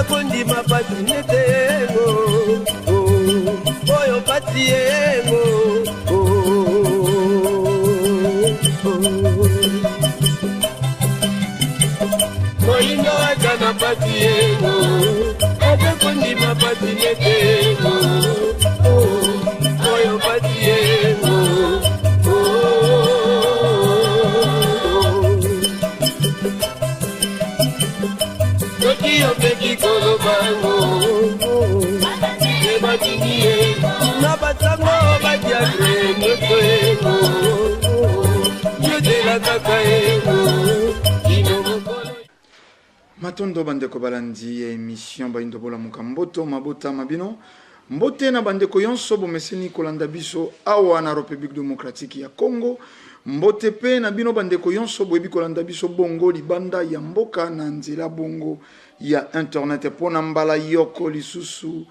Adefundi mapatinete oyo patiemo Moindo akana patiemo Adefundi mapatinete oyo patiemo Yo peki kolobango Ebatinie Nabatango badiagre Notoego Yodela kakaego Inomokolo Matondo bandeko balandi émission Baindo bola mukamboto mabota mabino mbote na bandeko yonso bomeseni kolanda biso awa na République démocratique ya Congo mbote pe na bino bandeko yonso boyebi kolanda biso bongo libanda ya mboka na nzela bongo ya internet pona mbala yoko lisusu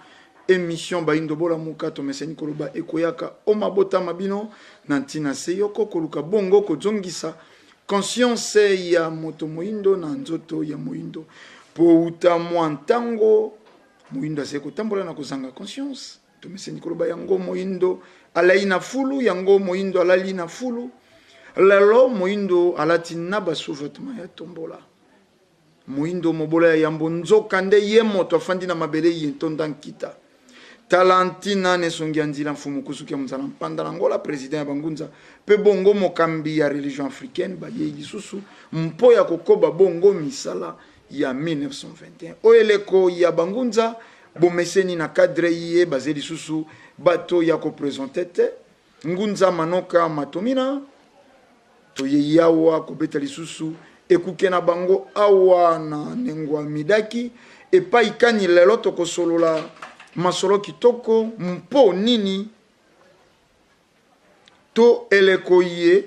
émission Baindo bola muka to meseni koloba ekoyaka o mabota mabino na ntina se yoko koluka bongo kozongisa conscience ya moto moindo na nzoto ya moindo po uta mwantango moindo ase kotambola na kozanga conscience to meseni koloba yango moindo alai na fulu yango moindo alali na fulu lelo moindo alati na basouvetement ya tombola moindo mobola ya yambo nzoka nde ye moto afandi na mabele yentonda nkita talantina nesongi anzila mfumu kusuki ya mzala mpanda na ngola president ya bangunza pe bongo mokambi ya religion africaine ba ye lisusu mpo ya kokoba bongo misala ya 1921 oeleko ya bangunza bomeseni na cadre ye bazé lisusu bato ya ko présenter ngunza manoka matomina to ye yawa ko beta lisusu ekuke na bango awa na nengwa midaki epa ikani lelo to ko solola masolo kitoko mpo nini to eleko ye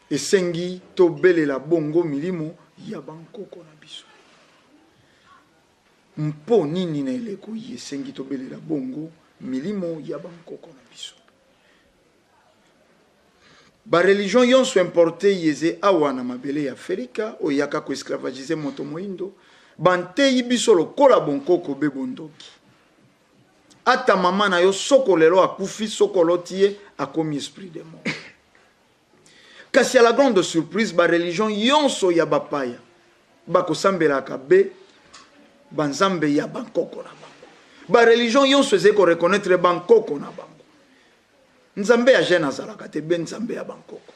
esengi to belela bongo milimo ya bankoko na biso mpo nini na eleko ye esengi to belela bongo milimo ya bankoko na biso ba religion yonso importe yeze awa na mabele ya Afrika oyaka ko esclavagiser moto moindo bante yibiso lokola bonkoko be bondoki ata mama na yo soko lelo akufi soko lotie akomi esprit de mort kasi à la grande surprise ba religion yonso ya bapaya bakosambelaka be banzambe ya bankoko na bango ba religion yonso ezeko reconnaître bankoko na bango nzambe ya jeune azalaka te be nzambe ya bankoko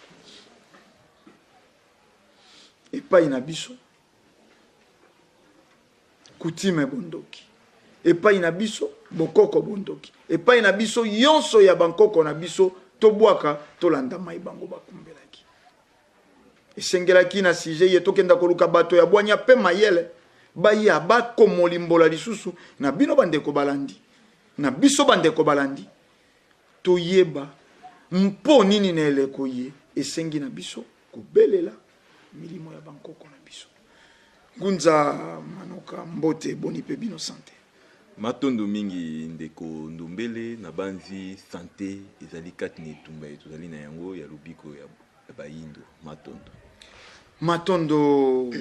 epai na biso coutume bondoki epai na biso bokoko bondoki epai na biso yonso ya bankoko na biso tobwaka tolanda mai bango bakumbelaki esengelaki na sujet ye tokenda koluka bato ya bwanya pe mayele baya bakomolimbola lisusu na bino bandeko balandi na biso bandeko balandi toyeba mpo nini na eleko ye esengi na biso kobelela milimo ya bankoko na biso Gunza manoka mbote boni pe bino santé matondo mingi ndeko ndombele na banzi santé ezali kati na etumba ezali na yango ya lubiko ya baindo matondo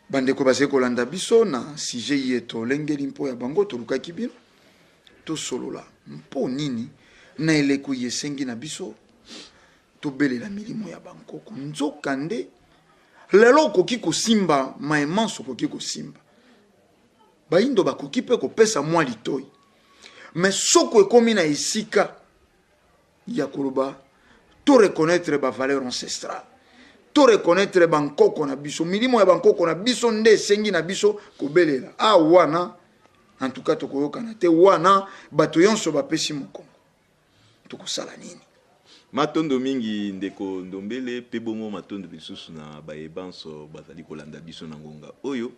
bandeko base kolanda biso na sujet yeto lengeli mpo ya bango tolukaki bino to solola mpo nini na eleko yesengi na biso to belela milimo ya bankoko nzoka nde lelo koki kosimba maemanso koki kosimba baindo bakoki pe kopesa mwa litoi mais soko ekomi na esika ya koloba to reconnaître ba valeur ancestrale to reconnaître bankoko na biso milimo ya bankoko na biso nde esengi na biso kobelela wana en tout cas tokoyokana te wana bato yonso bapesi mokongo tokosala nini matondo mingi ndeko ndombele pe bongo matondo lisusu na bayebanso bazali kolanda biso na ngonga oyo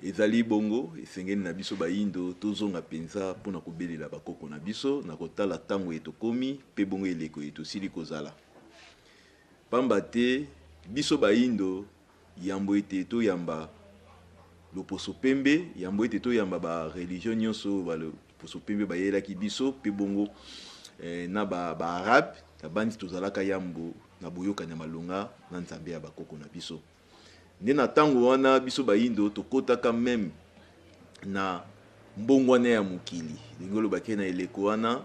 ezali bongo esengeni na biso baindo tozonga penza mpona kobelela bakoko na biso na kotala ntango etokomi pe bongo eleko etosili kozala pamba te biso baindo yambo ete toyamba loposo pembe yambo ete toyamba ba religion nyonso ba loposo pembe bayelaki biso pe bongo na ba arabe abandi tozalaka yambo na boyoka na malonga na nzambe ya bakoko na biso nde na tango wana biso bayindo tokotaka même na mbongwana ya mokili lingolo bakye na eleko wana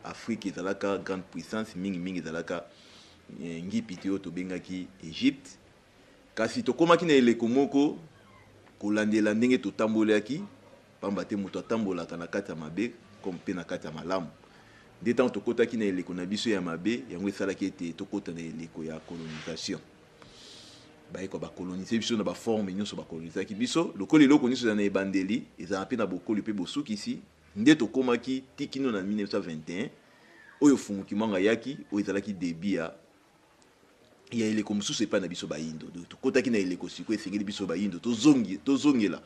Afrique ezalaka grande puissance mingi ezalaka ngipiti oyo tobengaki Egypte kasi tokomaki na eleko moko kolandela ndenge totambolaki pamba te moto atambolaka na kati ya mabe comme mpe na kati ya malamu nde ntango tokotaki na eleko na biso ya mabe yango esalaki ete tokota na eleko ya colonisation bayeko bakolonise biso na baforme nyonso bakolonisaki biso lokola eloko nyonso eza na ebandeli ezala mpe na bokoli mpe bosukisi nde tokomaki tikino na 1921 oyo fumuki mwanga yaki oyo ezalaki debi ya eleko mosusu epai na biso bayindo tokotaki na eleko siko esengeli biso bayindo tozongela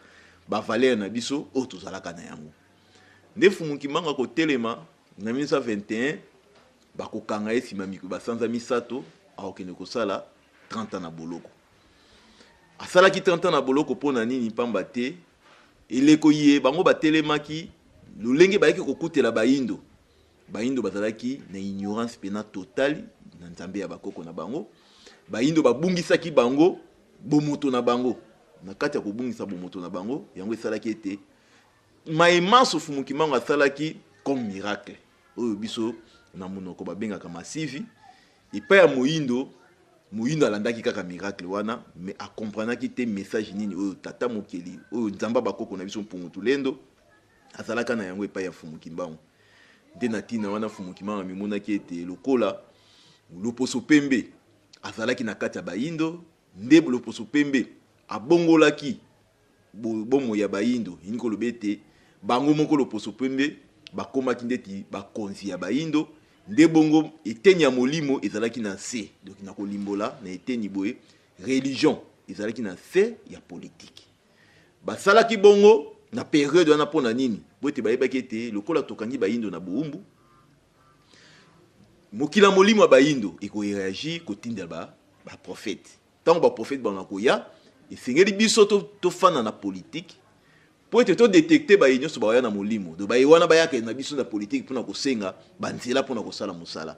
bavaler na biso oyo tozalaka na yango nde fumuki mwanga kotelema na 1921 bakokanga ye nsima basanza misato akokende kosala 30 ans na boloko asalaki 30 ans na boloko mpo na nini pamba te eleko ye bango batelemaki lolenge bayaki kokutela bayindo bazalaki na ignorance pena totale na nzambe ya bakoko na bango bayindo babungisaki bango bomoto na bango na kati ya kobungisa bomoto na bango yango esalaki ete maemanso fumuki mango asalaki comme miracle oyo biso na monoko babengaka masivi epai ya moyindo alandaki kaka miracle wana mais akomprenaki te message nini oyo tata mokeli oyo nzamba bakoko na biso mpungutu lendo azalaka na yango epai ya fumuki mbango nde na tina wana fumuki mbango mimonaki ete lokola loposo pembe azalaki na kati ya bayindo nde loposo pembe abongolaki bomo ya bayindo ini koloba ete bango moko loposo pembe bakomaki ndeti bakonzi ya bayindo nde bongo eteni ya molimo ezalaki na se donc na kolimbola na eteni boye religion ezalaki na se ya politique basalaki bongo na période wana pona nini bote bayebaki ete lokola tokangi bayindo na buumbu mokila molimo ya bayindo ekoreagir kotinda ba prophète tango ba prophète bana koya esengeli biso tofana na politique po ete to détecter ba nyonso ba ya na molimo do ba wana bayaka na biso na politique pona kosenga banzela pona kosala musala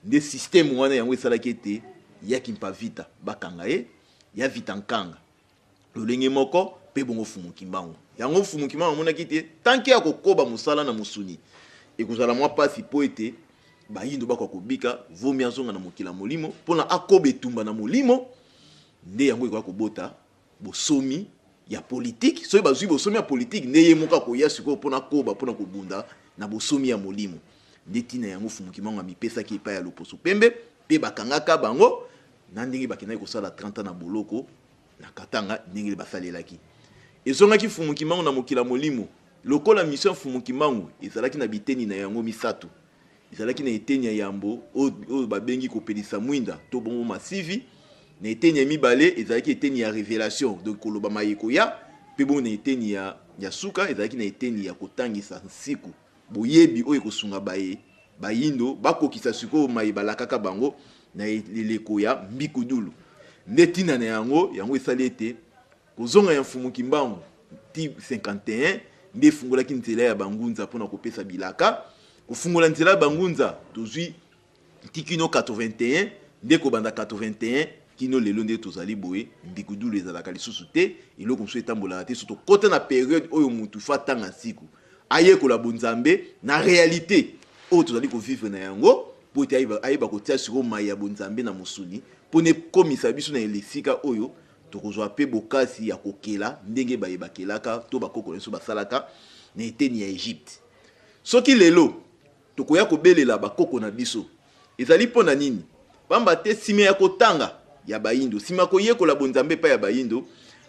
nde système wana yango esalaki ete yaki mpa vita bakanga ye ya vita nkanga lolenge moko pe bongo fumuki mbango yango fumuki mbango monaki te tanke ya kokoba musala na musuni ekozala mwa pasi po ete bayindo bakwa kobika vomi azonga na mokila molimo pona akobe tumba na molimo nde yango ekwa kobota bosomi ya politique soki bazwi bosomi ya politique nde ye moka koya sikoyo pona koba pona kobunda na bosomi ya molimo nde tina yango fumuki mbango amipesaki epai ya loposo pembe pe bakangaka bango na ndenge bakendaki kosala 30 ans na boloko na katanga ndenge basalelaki ezongaki fumuki mbango na mokila molimo lokola mission fumuki mbango ezalaki na biteni na yango misato ezalaki na eteni ya yambo oyo babengi kopelisa mwinda to bongo masivi na eteni ya mibale ezalaki eteni ya révélation donc koloba mayeko ya pe bongo na eteni ya suka ezalaki na eteni ya kotangisa nsiku boyebi oyo kosunga bayindo bakokisa sikoyo mayebala kaka bango na eleko ya mbikudulu nde tina na yango esali ete kozonga ya mfumuki mbango ti 51 nde fungolaki nzela ya bangunza mpona kopesa bilaka kofungola nzela ya bangunza tozwi tikino 81 nde kobanda 81 kino lelo nde tozali boye mbikudulu ezalaka lisusu te eloko mosusu etambolaka te so tokota na periode oyo mutu fa tanga siku ayekola bonzambe na réalité oyo tozali kovivre na yango po ete ayeba kotia siko mai ya bonzambe na mosuni mpo ne komisa biso na elesika oyo tokozwa mpe bokasi ya kokela ndenge bayebakelaka to bakoko na biso basalaka na eteni ya Egypte soki lelo tokoya kobelela bakoko na biso ezali mpo na nini pamba te nsima ya kotanga ya bayindo nsima koyekola bonzambe pa ya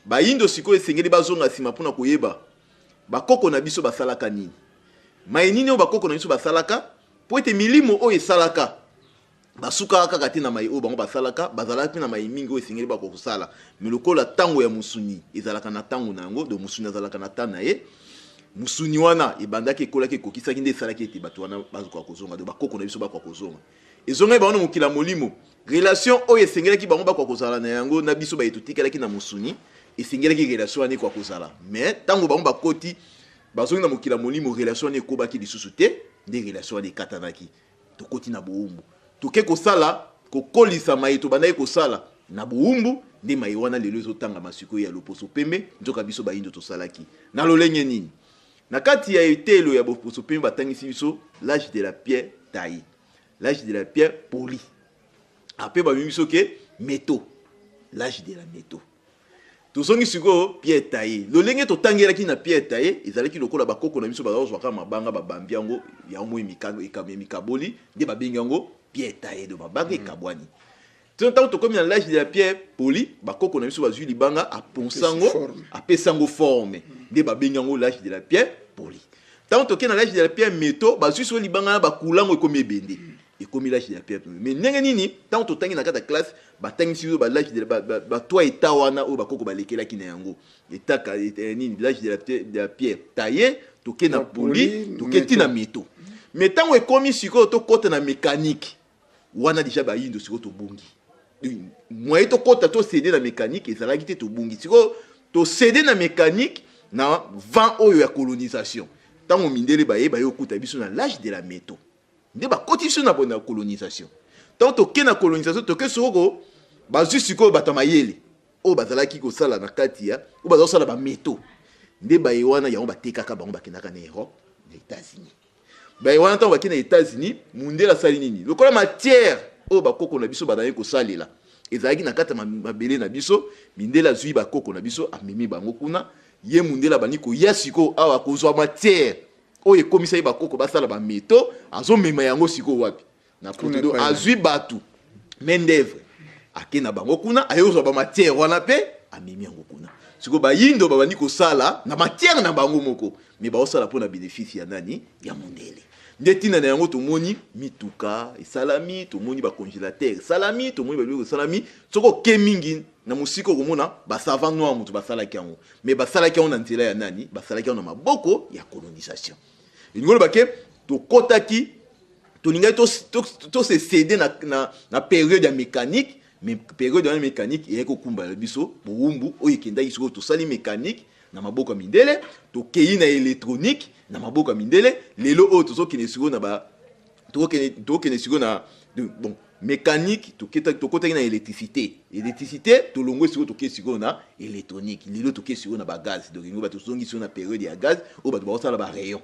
bayindo sikoyo esengeli bazonga nsima mpona koyeba bakoko na biso basalaka nini mai nini oyo bakoko na biso basalaka po ete milimo oyo esalaka basukaka kaka te na mai oyo bango basalaka bazalaka mpe na mai mingi oyo esengeli bakokosala me lokola ntango ya musuni ezalaka na ntango na yango do musuni azalaka na ntango na ye musuni wana ebandaki ekolaki ekokisaki nde esalaki ete bato wana bazokoka kozonga do bakoko na biso bakoka kozonga ezongaki bango na mokila molimo relation oyo esengelaki bango bakoka kozala na yango na biso baye totikalaki na musuni esengelaki relation wana ekoka kozala mais ntango bango bakoti bazongi na mokila molimo relation wana ekobaki lisusu te nde relation wana ekatanaki tokoti na boumbu toke kosala kokolisa mai tobandaki kosala na buumbu nde maiwana lelo ezotanga masiko ya loposo pembe nzoka biso bayindo tosalaki na lolenge nini na kati ya etelo ya loposo pembe batangisi biso l'âge de la pierre taillée, l'âge de la pierre polie. Après ba biso ke métaux, l'âge de la métaux. Tozongi siko pierre taillée. Lolenge totangelaki na pierre taillée, ezalaki lokola bakoko na biso bazo waka mabanga babambi yango ya mo mikano ekamemi nde babengi yango pierre taillée de mabanga ekabwani. Tant que comme l'âge de la pierre polie, bakoko na biso bazui libanga a ponsango a pesango forme de babengango l'âge de la pierre polie. Tant que dans l'âge de la pierre métaux, bazui so libanga ba kulango ekomi ebende. Ekomi l'âge de la pierre polie. Mais ndenge nini tant to tangi na kata classe batangi sizo ba l'âge de ba toi eta wana o bakoko balekela kina yango. Etaka nini l'âge de la pierre taillée, to ke na polie, to ke tina métaux. Mais tant ekomi siko to kota na mécanique. Wana déjà ba yindo siko to bongi. Moi to kota to céder na mécanique et ça la quitté to bungi siko to céder na mécanique na 20 oyo ya colonisation tango mindele baye baye okuta biso na l'âge de la métaux nde ba cotisation na bona colonisation tant to ke na colonisation to ke soko bazu siko batamayele o bazalaki ko sala na kati ya o bazo sala ba métaux nde baye wana yango batekaka bango bakendaka na Europe les États-Unis baye wana tango bakina États-Unis mundela sali nini lokola matière o bakoko na biso badaye ko salela ezalaki na kata mabele na biso mindela zui bakoko na biso amemi bango kuna ye mundela bani ko yasiko awa kozwa matière o ekomisa ye bakoko basala ba métaux azomema yango siko wapi na protodo azui batu main d'œuvre akena bango kuna ayozwa ba matière wana pe amemi yango kuna siko bayindo babani ko sala na matière na bango moko mais ba osala pona bénéfice ya nani ya mundele ndetina na yango tomoni mituka esalami tomoni ba congélateur salami tomoni ba biloko salami soko kemingi na musiko komona ba savant noir mutu basalaki yango mais basalaki yango na nzela ya nani basalaki yango na maboko ya colonisation ingolo bake to kotaki to lingai to se céder na période ya mécanique mais période ya mécanique yeko kumba biso buumbu oyekenda isoko to sali mécanique na maboko mindele to kei na électronique na maboko mindele lelo o to sokene siko na ba to kene siko na bon mécanique to kota na électricité to longwe siko to kesi siko na électronique lelo to kesi siko na ba gaz donc ngo ba to songi siko na période ya gaz o ba to ba sala ba rayon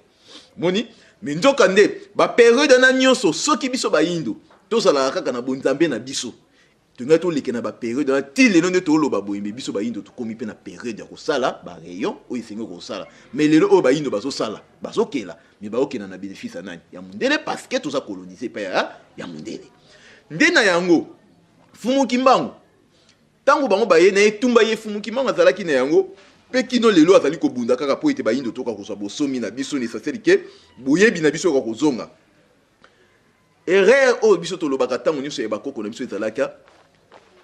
moni mais nzoka nde ba période na nyonso soki biso ba yindo to sala kaka na bonzambe na biso tunga to leke na ba période na tile no to lo ba boyembe biso ba yindo to komi pe na période ya ko sala ba rayon o isengo ko sala mais lelo o ba yindo bazo sala bazo kela mais ba okena na bénéfice nani ya mundele parce que to za coloniser pa ya mundele ndena yango fumuki mbangu tango bango baye na etumba ye fumuki mbangu azalaki na yango pe kino lelo azali ko bunda kaka po ete ba yindo to ka ko sa bosomi na biso ni saseli ke boyebi na biso ka ko zonga erreur o biso to lobaka tango nyuso ya bakoko na biso ezalaka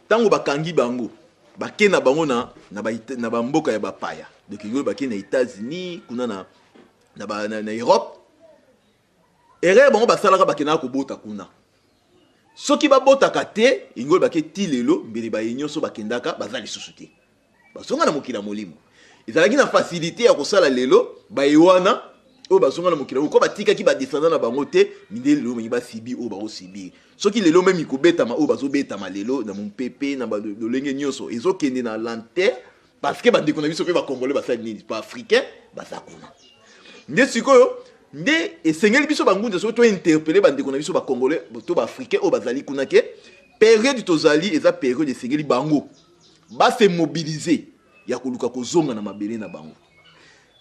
tango bakangi bango bakena bango na bamboka ya bapaya donc ngolo bakena États-Unis kuna na Europe erreur bango basalaka bakena ko bota kuna soki babotaka te ngolo baketi lelo mbele ba nyonso bakendaka bazali susuté basonga na mokila molimo ezalaki na facilité ya kosala lelo bayewana o basonga na mokila ko batika ki ba descendant na bango te mindele lelo ba sibi o ba sibi soki lelo même ko betama o bazo betama lelo na mpepe na ba lolenge nyonso ezokende na lanterne parce que ba ndeko na biso pe ba congolais ba sali nini pas africain ba sakuna nde sikoyo nde esengeli biso bangunde so to interpeller ba ndeko na biso ba congolais to ba africain o bazali kuna ke période tozali eza période esengeli bango ba se mobiliser ya koluka kozonga na mabele na bango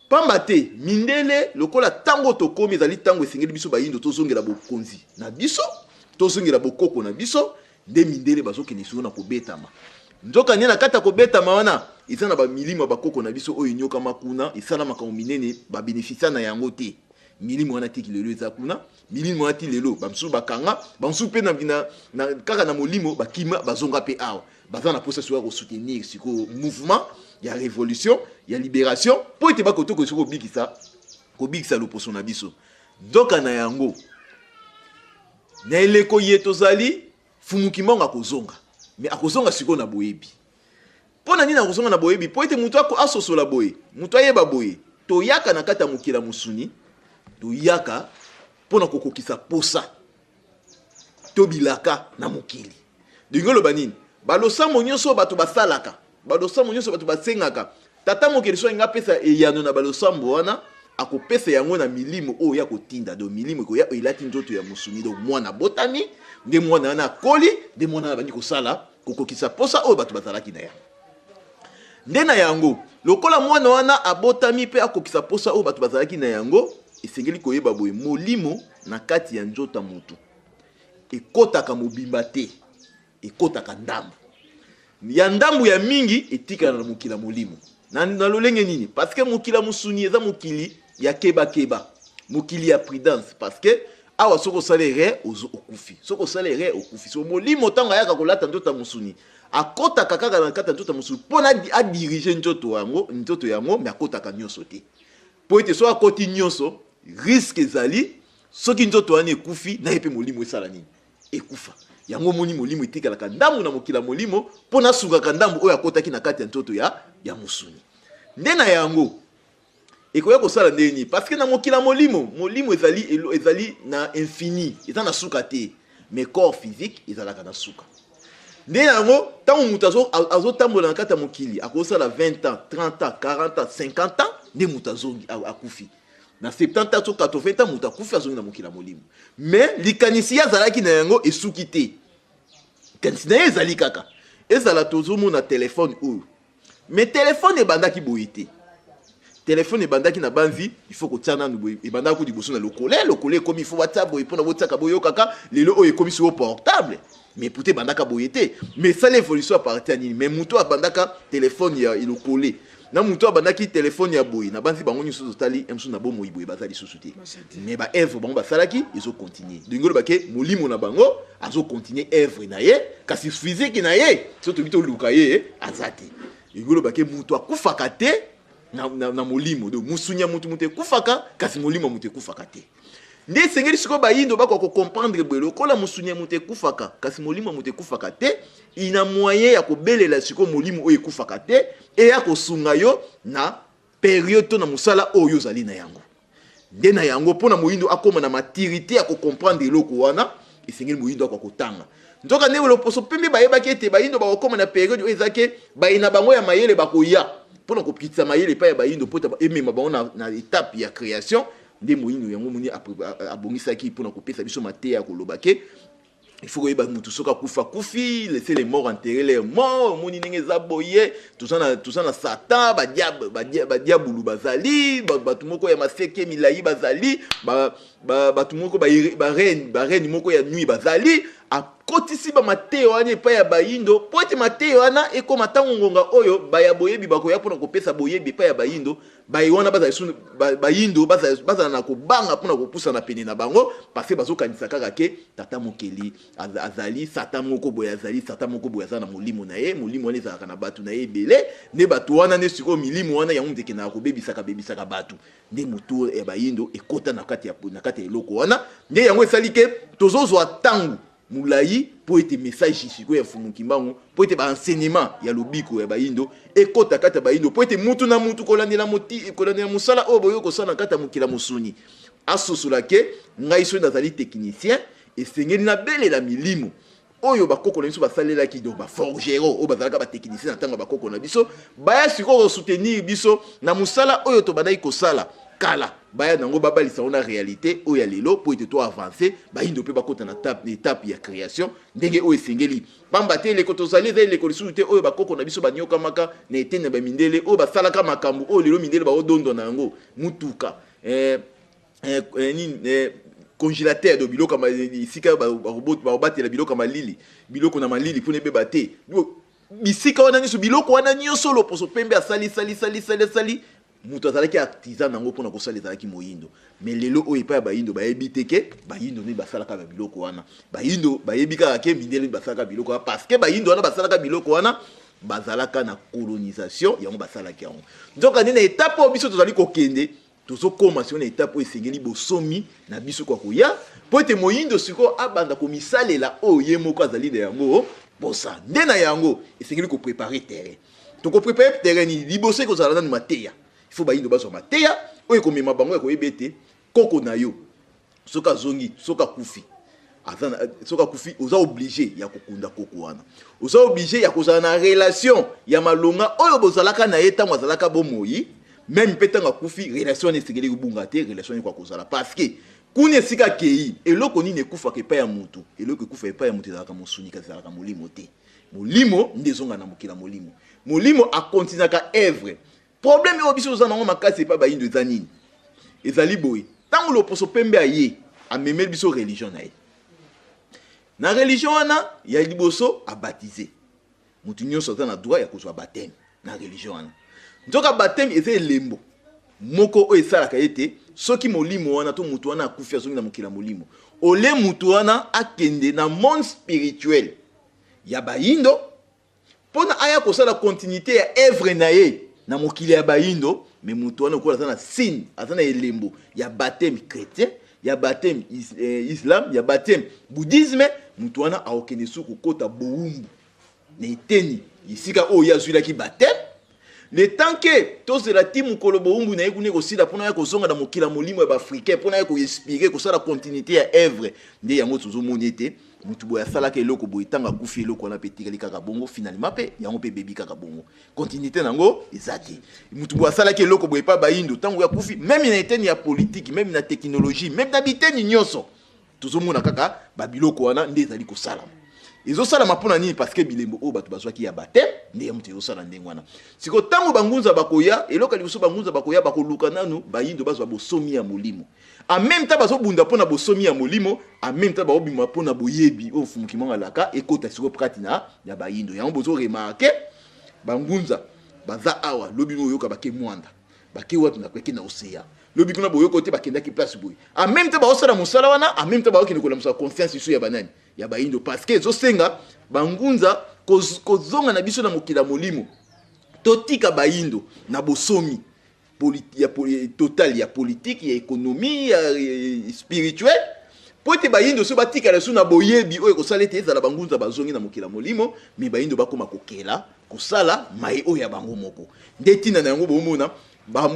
pamba te mindele lokola tango to komi ezali tango esengeli biso bayindo tozongela bokonzi na biso tozongela bokoko na biso nde mindele bazokende siko na kobetama nzoka nena kata kobetama wana eza na bamilimo bakoko na biso oyo nyoka makuna esala makambo minene ba bénéficia na yango te milimo wana tiki lelo eza kuna milimo wana ti lelo bamsu bakanga bamsu pe na kaka na molimo bakima bazonga pe awa baza na posa so ko soutenir siko mouvement ya révolution ya libération po ete bakoto ko siko bikisa loposo na biso nzoka na yango na eleko ye tozali fumuki mbongo akozonga mais akozonga siko na boyebi pona nini akozonga na boyebi po ete mutu asosola boye mutu ayeba boye toyaka na kata mokila musuni toyaka pona kokokisa posa tobilaka na mokili dingolo banini balosambo nyonso bato basalaka balosambo nyonso bato basengaka tata mokili so nga pesa eyano na balosambo wana akopesa yango na milimo oyo ya kotinda do milimo ko ya elati nzoto ya musuni do mwana botami nde mwana wana koli nde mwana na bandi kosala kokokisa posa oyo bato bazalaki na yango nde na yango lokola mwana wana abotami pe akokisa posa oyo bato bazalaki na yango esengeli koyeba boye molimo na kati ya nzoto ya mutu ekotaka mobimba te ekotaka ndambu ya ndambu ya mingi etikala na mokila molimo na lolenge nini parce que mokila musuni eza mokili ya keba mokili ya prudence parce que awa soko salere okufi soko salere okufi so molimo tanga yaka kolata nzoto musuni akotaka kaka na kata nzoto musuni pona a diriger nzoto yango mais akotaka nyonso te po ete so akoti nyonso risque ezali soki nzoto wana ekufi na yepe molimo esala nini ekufa yango moni molimo etikalaka ndambu na mokila molimo pona sungaka ndambu oyo akotaki na kati ya nzoto ya musuni nde na yango ekoya kosala ndeni parce que na mokila molimo ezali na infini eza na suka te mais corps physique ezalaka na suka nde yango ntango moto azotambola na kati ya mokili akosala 20 ans 30 ans 40 ans 50 ans nde moto akufi na 70 ans to 80 ans moto akufi azongi na mokila molimo mais likanisi azalaki na yango esuki te kanisi na ye ezali kaka ezala tozomona telefone oyo mais telefone ebandaki boye te telefone ebandaki na banzi il faut kotia nanu boye ebandaki ko liboso na lokole ekomi il faut whatsapp boye mpona botiaka boye kaka lelo oyo ekomi sur portable mais pour te bandaka boye te mais ça l'évolution appartient nini mais muto abandaka telefone ya lokole na muto abandaki telefone ya boye na banzi bango nyuso totali emsu na bomo iboye bazali susu te mais ba œuvre bango basalaki izo continuer dingolo bake molimo na bango azo continuer œuvre na ye kasi physique na ye soto bito luka ye azati dingolo bake muto akufaka te na molimo do musunya mutu kufaka kasi molimo mutu kufaka te nde sengeli siko bayindo bako ko comprendre bwelo kola musunya mutu kufaka kasi molimo mutu kufaka te ina moyen ya kobelela siko molimo oyo kufaka te e ya kosunga yo na période to na musala oyo zali na yango nde na yango pona moyindo akoma na maturité ya ko comprendre eloko wana esengeli moyindo akotanga nzoka ne lo poso pembe bayebaki ete bayindo bakokoma na période oyo ezake bayina bango ya mayele bakoya pona kopitisa mayele pa ya bayindo pota emema bango na étape ya création nde moyindo yango moni abongisaki pona kopesa biso mateya ya kolobake il faut que mutu soka kufa kufi laisser les morts enterrer les morts moni ndenge za boye tout ça na satan ba diabulu bazali batu moko ya maseke milai bazali batu moko ba reine moko ya nuit bazali akotisi ba mateo wana pa ya bayindo pote mateo wana eko matango ngonga oyo ba ya boyebi bakoya pona kopesa boyebi pa ya bayindo bayiwana bazali bayindo bazala na kobanga pona kopusa na pene na bango parce que bazokanisa kaka ke tata mokeli azali satan moko boye azali satan moko boye azana molimo na ye molimo wana ezalaka na batu na ye ebele nde batu wana ne siko milimo wana yango ndeke na kobebisaka batu nde motu ya bayindo ekota na kati ya eloko wana nde yango esali ke tozozwa tangu mulai po ete message siko ya Fumukimbangu po ete ba enseignement ya lobiko ya bayindo ekota kata bayindo po ete mutu na mutu kolandela musala oyo boyo kosala kata mukila musuni asosola ke ngai so nazali technicien esengeli na belela milimo oyo bakoko na biso basalelaki do ba forgero oyo bazalaka ba technicien na tanga bakoko na biso baya siko soutenir biso na musala oyo to badai kosala kala baya nango babalisa ona réalité oyo ya lelo po ete to avancer bayindo pe bakota na étape ya création ndenge oyo esengeli pamba te leko tozali eza leko lisusu te oyo bakoko na biso banyoka maka na etene ba mindele oyo basalaka makambo oyo lelo mindele baodondo na yango mutuka congélateur de biloko kama isika baobatela biloko malili biloko na malili pone beba te bisika wana nyonso biloko wana nyonso loposo pembe asali mutu azalaki artisan nango mpona kosala ezalaki moyindo mais lelo oyo epai ya bayindo bayebi te ke bayindo nde basalaka biloko wana bayindo bayebi kaka ke mindele basalaka biloko wana parce que bayindo wana basalaka biloko wana bazalaka na colonisation yango basalaki yango nzoka nde na etape oyo biso tozali kokende tozokoma siko na etape oyo esengeli bosomi na biso kwa koya po ete moyindo siko abanda komisalela oyo ye moko azali na yango posa nde na yango esengeli koprepare terrain tokoprepare terrain ni liboso ekozala nanu mateya il faut bayindo bazwa mateya oyo komema bango ekoyeba ete koko na yo soka zongi soka kufi soka kufi oza obligé ya kokunda koko wana oza obligé ya kozala na relation ya malonga oyo bozalaka na ye ntango azalaka bomoi même mpe ntango akufi relation esengeli kobunga te relation ekwa kozala parce que kuna esika kei eloko nini ekufaka epai ya mutu eloko ekufa epai ya mutu ezalaka mosuni kasi ezalaka molimo te molimo nde ezonga na mokila molimo akontinaka evre problème oyo biso oza nango makasi epai bayindo eza nini ezali boye ntango loposo pembe aye amemeli biso religion na ye na religion wana ya liboso abaptize mutu nyonso aza na droit ya kozwa baptême na religion wana nzoka baptême eza elembo moko oyo esalaka ye te soki molimo wana to mutu wana akufi azongi na mokila molimo ole mutu wana akende na monde spirituel ya bayindo mpona aya kosala continuité ya œuvre na ye na mokili ya bayindo me mutu wana okola aza na signe aza na elembo ya baptême chrétien ya baptême islam ya baptême bouddhisme mutu wana aokende su kokota bowumbu na eteni esika oyo azwilaki baptême le temps que tozela ti mokolo bowumbu na ye kuna ekosila mpona ya kozonga na mokila molimo ya baafricain mpona ya koexpire kosala continuité ya œuvre nde yango tozomoni ete mutu boye asalaka eloko boye ntango akufi eloko wana mpe etikali kaka bongo finalement mpe yango mpe ebebi kaka bongo continuité nango eza te mutu boye asalaki eloko boye epa bayindo ntango akufi meme na eteni ya politike meme na technologie meme na biteni nyonso tozomona kaka babiloko wana nde ezali kosalama ezosalama mpona nini parce que bilembo oyo bato bazwaki ya baptême nde ya mutu ezosala ndenge wana siko ntango bangunza bakoya eloko liboso bangunza bakoya bakoluka nanu bayindo bazwa bosomi ya molimo en même temps bazobunda mpona bosomi ya molimo en même temps baobima mpona boyebi oyo fumuki moko alaka ekota siko prati na ya bayindo yango bozoremarke bangunza baza awa lobi oyoka bake mwanda bake watu na kweke na oseya lobi kuna boyoko te bakendaki place boye en même temps baosala mosala wana en même temps baokende kolamusa confiance isu ya banani ya bayindo parce que ezosenga bangunza kozonga na biso na mokila molimo totika bayindo na bosomi total ya politique ya économie ya spirituel po ete bayindo so batikala so na boyebi oyo ekosala ete ezala bangunza bazongi na mokila molimo me bayindo bakoma kokela kosala mai oyo ya bango moko nde ntina na yango bomona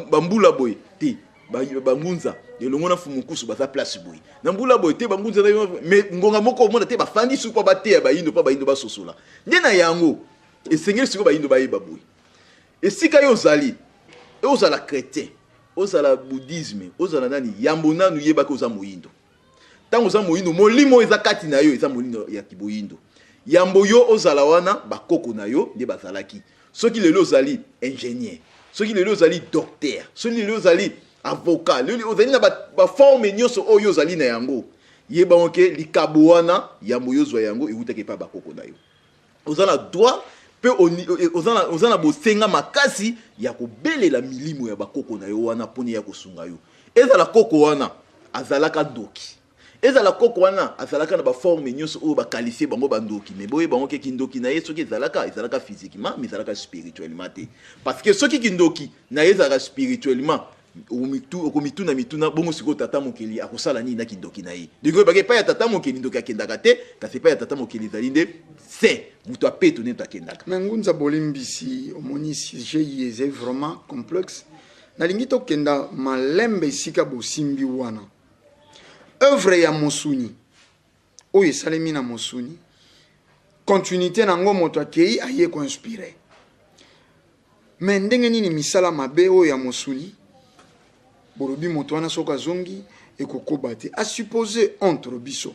bambula boye te bangunza elongo na fumukusu baza place boye na mbula boye te bangunza me ngonga moko omona te bafandi su pa bateya bayindo pa bayindo basosola nde na yango esengeli siko bayindo bayeba boye esika yo ozali ozala chrétien ozala bouddhisme ozala nani yambo nanu yebaki oza moyindo ntango oza moyindo molimo eza kati na yo eza molimo ya kiboyindo yambo yo ozala wana bakoko na yo nde bazalaki soki lelo ozali ingénieur soki lelo ozali docteur soki lelo ozali avocat lelo ozali na baforme nyonso oyo ozali na yango yeba oke likabo wana yambo yo ozwa yango ewutaki epa bakoko na yo oza na droit mpe oza na bosenga makasi ya kobelela milimo ya bakoko na yo wana mponi ya kosunga yo ezala koko wana azalaka ndoki ezala koko wana azalaka na baforme nyonso oyo bakalifie bango bandoki me boyeba bango ke kindoki na ye soki ezalaka physiquement mais ezalaka spirituellement te parce que soki kindoki na ye ezalaka spirituellement okomituna mituna bongo sikoyo tata mokeli akosala nini na kindoki na ye ndenge oyo bake epai ya tata mokeli ndoki akendaka te kasi epai ya tata mokeli ezali nde se moto apeto nde moto akendaka me ngunza bolimbisi omoni sujet ye eza vraiment complexe nalingi tokenda malembe esika bosimbi wana œuvre ya mosuni oyo esalemi na mosuni continuité nango moto akei aye koinspire me ndenge nini misala mabe oyo ya mosuni bolobi moto wana soki azongi ekokoba te asupposé entre biso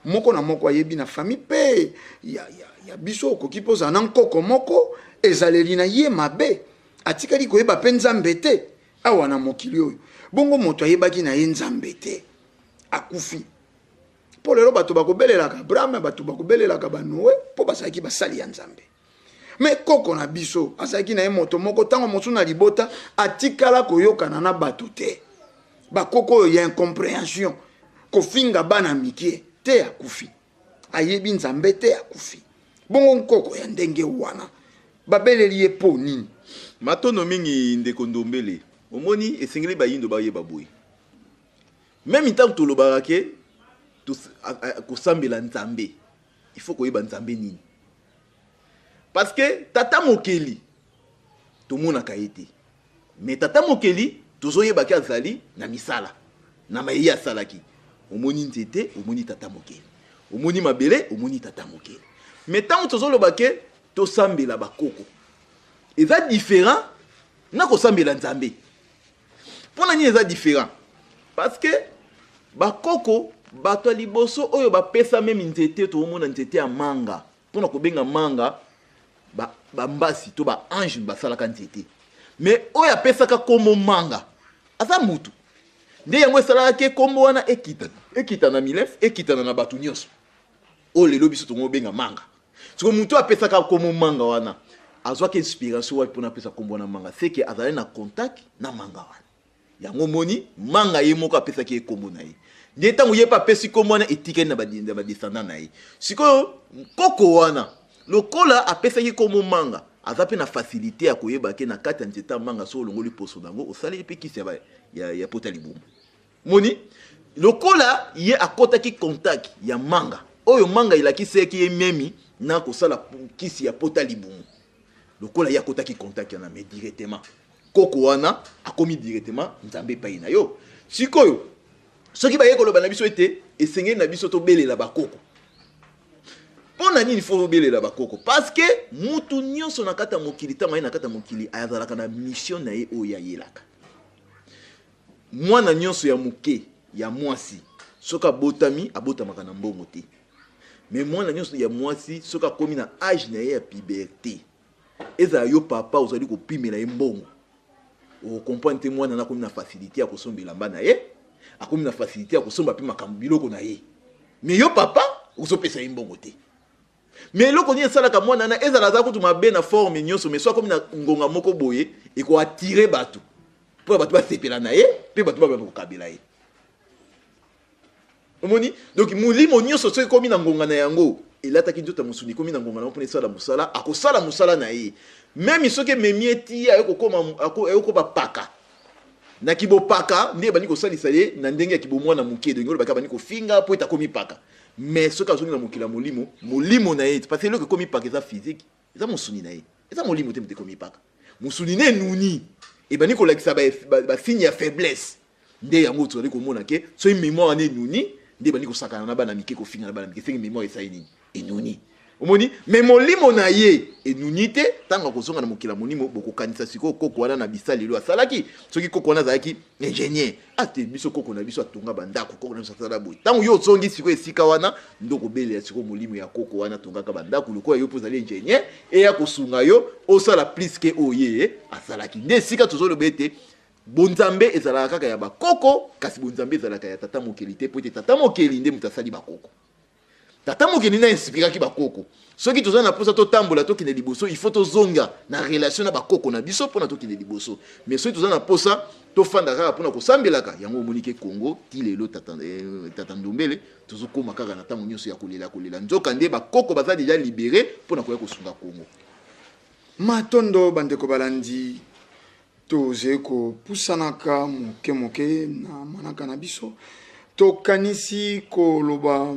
moko na moko ayebi na famille mpe ya biso okoki mpo ozala na nkoko moko ezaleli na ye mabe atikali koyeba mpe nzambe te awa na mokili oyo bongo moto ayebaki na ye nzambe te akufi mpo lelo bato bakobelelaka abraham bato bakobelelaka banoe mpo bazalaki basali ya nzambe me koko na biso azalaki na ye moto moko ntango mosu na libota atikala koyokana na bato te bakoko oyo ya incompréhension kofinga bana mikie te akufi ayebi nzambe te akufi bongo nkoko ya ndenge wana babeleli ye po nini matono mingi ndeko ndombele omoni esengeli bayindo bayeba boye même ntango tolobaka ke kosambela nzambe il faut koyeba nzambe nini parce que tata mokeli tomonaka ye te mais tata mokeli tozoyebaki azali na misala na mayei asalaki omoni nzete omoni tata mokeli omoni mabele omoni tata mokele mais tant tozoloba ke tosambela bakoko eza différent na kosambela nzambe mpona nini eza différent parce que bakoko bato ya liboso oyo bapesa meme nzete toomona nzete ya manga mpona kobenga manga bambasi to baange basalaka nzete mais oyo apesaka kombo manga aza mutu nde yango esalaka ke kombo wana ekitana milef ekitana na bato nyonso oyo lelo biso tobenga manga siko mutu apesaka kombo manga wana azwaki inspiration wapi mpona apesa kombo wana manga seke azali na contact na manga wana yango moni manga ye moko apesaki ye kombo na ye nde ntango ye mpe apesi kombo wana etikali na badescendant na ye sikoyo koko wana lokola apesaki kombo manga aza mpe na facilité ya koyeba ke na kati ya nzete ya manga so olongoli poso nango osaleli mpe kisi ya pota libumu moni lokola ye akotaki contact ya manga oyo manga elakisaki ye memi na kosala kisi ya pota libumu lokola ye akotaki contact yana me directement koko wana akomi directement nzambe epai na yo sikoyo soki baye koloba na biso ete esengeli na biso tobelela bakoko mpona nini fo tobelela bakoko parce que mutu nyonso na kati ya mokili ntango aye na kati ya mokili azalaka na mission na ye oyo ayelaka mwana nyonso ya moke ya mwasi soki abotami abotamaka na mbongo te mais mwana nyonso ya mwasi soki akomi na age na ye ya puberté ezala yo papa ozali kopimela ye mbongo okomprendre te mwana na akomi na facilité ya kosombela mba na ye akomi na facilité ya kosomba mpe makambo biloko na ye mais yo papa ozopesa ye mbongo te mais eloko nini esalaka mwana na ezala aza kutu mabe na forme nyonso mais so akomi na ngonga moko boye ekoatire bato mpo bato basepela na ye mpe bato babana kokabela ye omoni donc molimo nyonso soki ekomi na ngonga na yango elataki nzota mosuni ekomi na ngonga na yango mpona esala mosala akosala mosala na ye meme soki ememi eti ayokoba paka na kibopaka nde bani kosalisa ye na ndenge ya kibomwana moke dongo baka bani kofinga po etakomi paka mais soki azongi na mokila molimo na ye parce que eloko ekomi paka eza physique eza mosuni na ye eza molimo te moto ekomi paka mosuni ne enuni ebani kolakisa basigne ya faiblesse nde yango tozali komona ke soki mémoire wana enuni nde bani kosakana na bana mike kofinga na bana mike sengi mémoire esali nini enuni omoni mais molimo na ye enuni te ntango akozonga na mokila molimo bokokanisa sikoyo koko wana na bisalelo asalaki soki koko wana azalaki ingénieur ate biso koko na biso atonga bandako koko na biso asala boye ntango yo ozongi sikoyo esika wana ndo kobelela sikoyo molimo ya koko wana atongaka bandako lokola yo mpo ozali ingénieur eya kosunga yo osala plus ke oye asalaki nde esika tozoloba ete bonzambe ezalaka kaka ya bakoko kasi bonzambe ezalaka ya tata mokeli te po ete tata mokeli nde moto asali bakoko tata mokeli na inspiraki bakoko soki tozali na posa totambola tokende liboso il faut tozonga na relation na bakoko na biso mpona tokende liboso mais soki tozali na posa tofanda kaka mpona kosambelaka yango omonike Congo ti lelo tata Ndombele tozokóma kaka na ntango nyonso ya kolela nzoka nde bakoko baza deja libéré mpona koya kosunga Congo matondo bandeko balandi toze kopusanaka moke na manaka na biso tokanisi koloba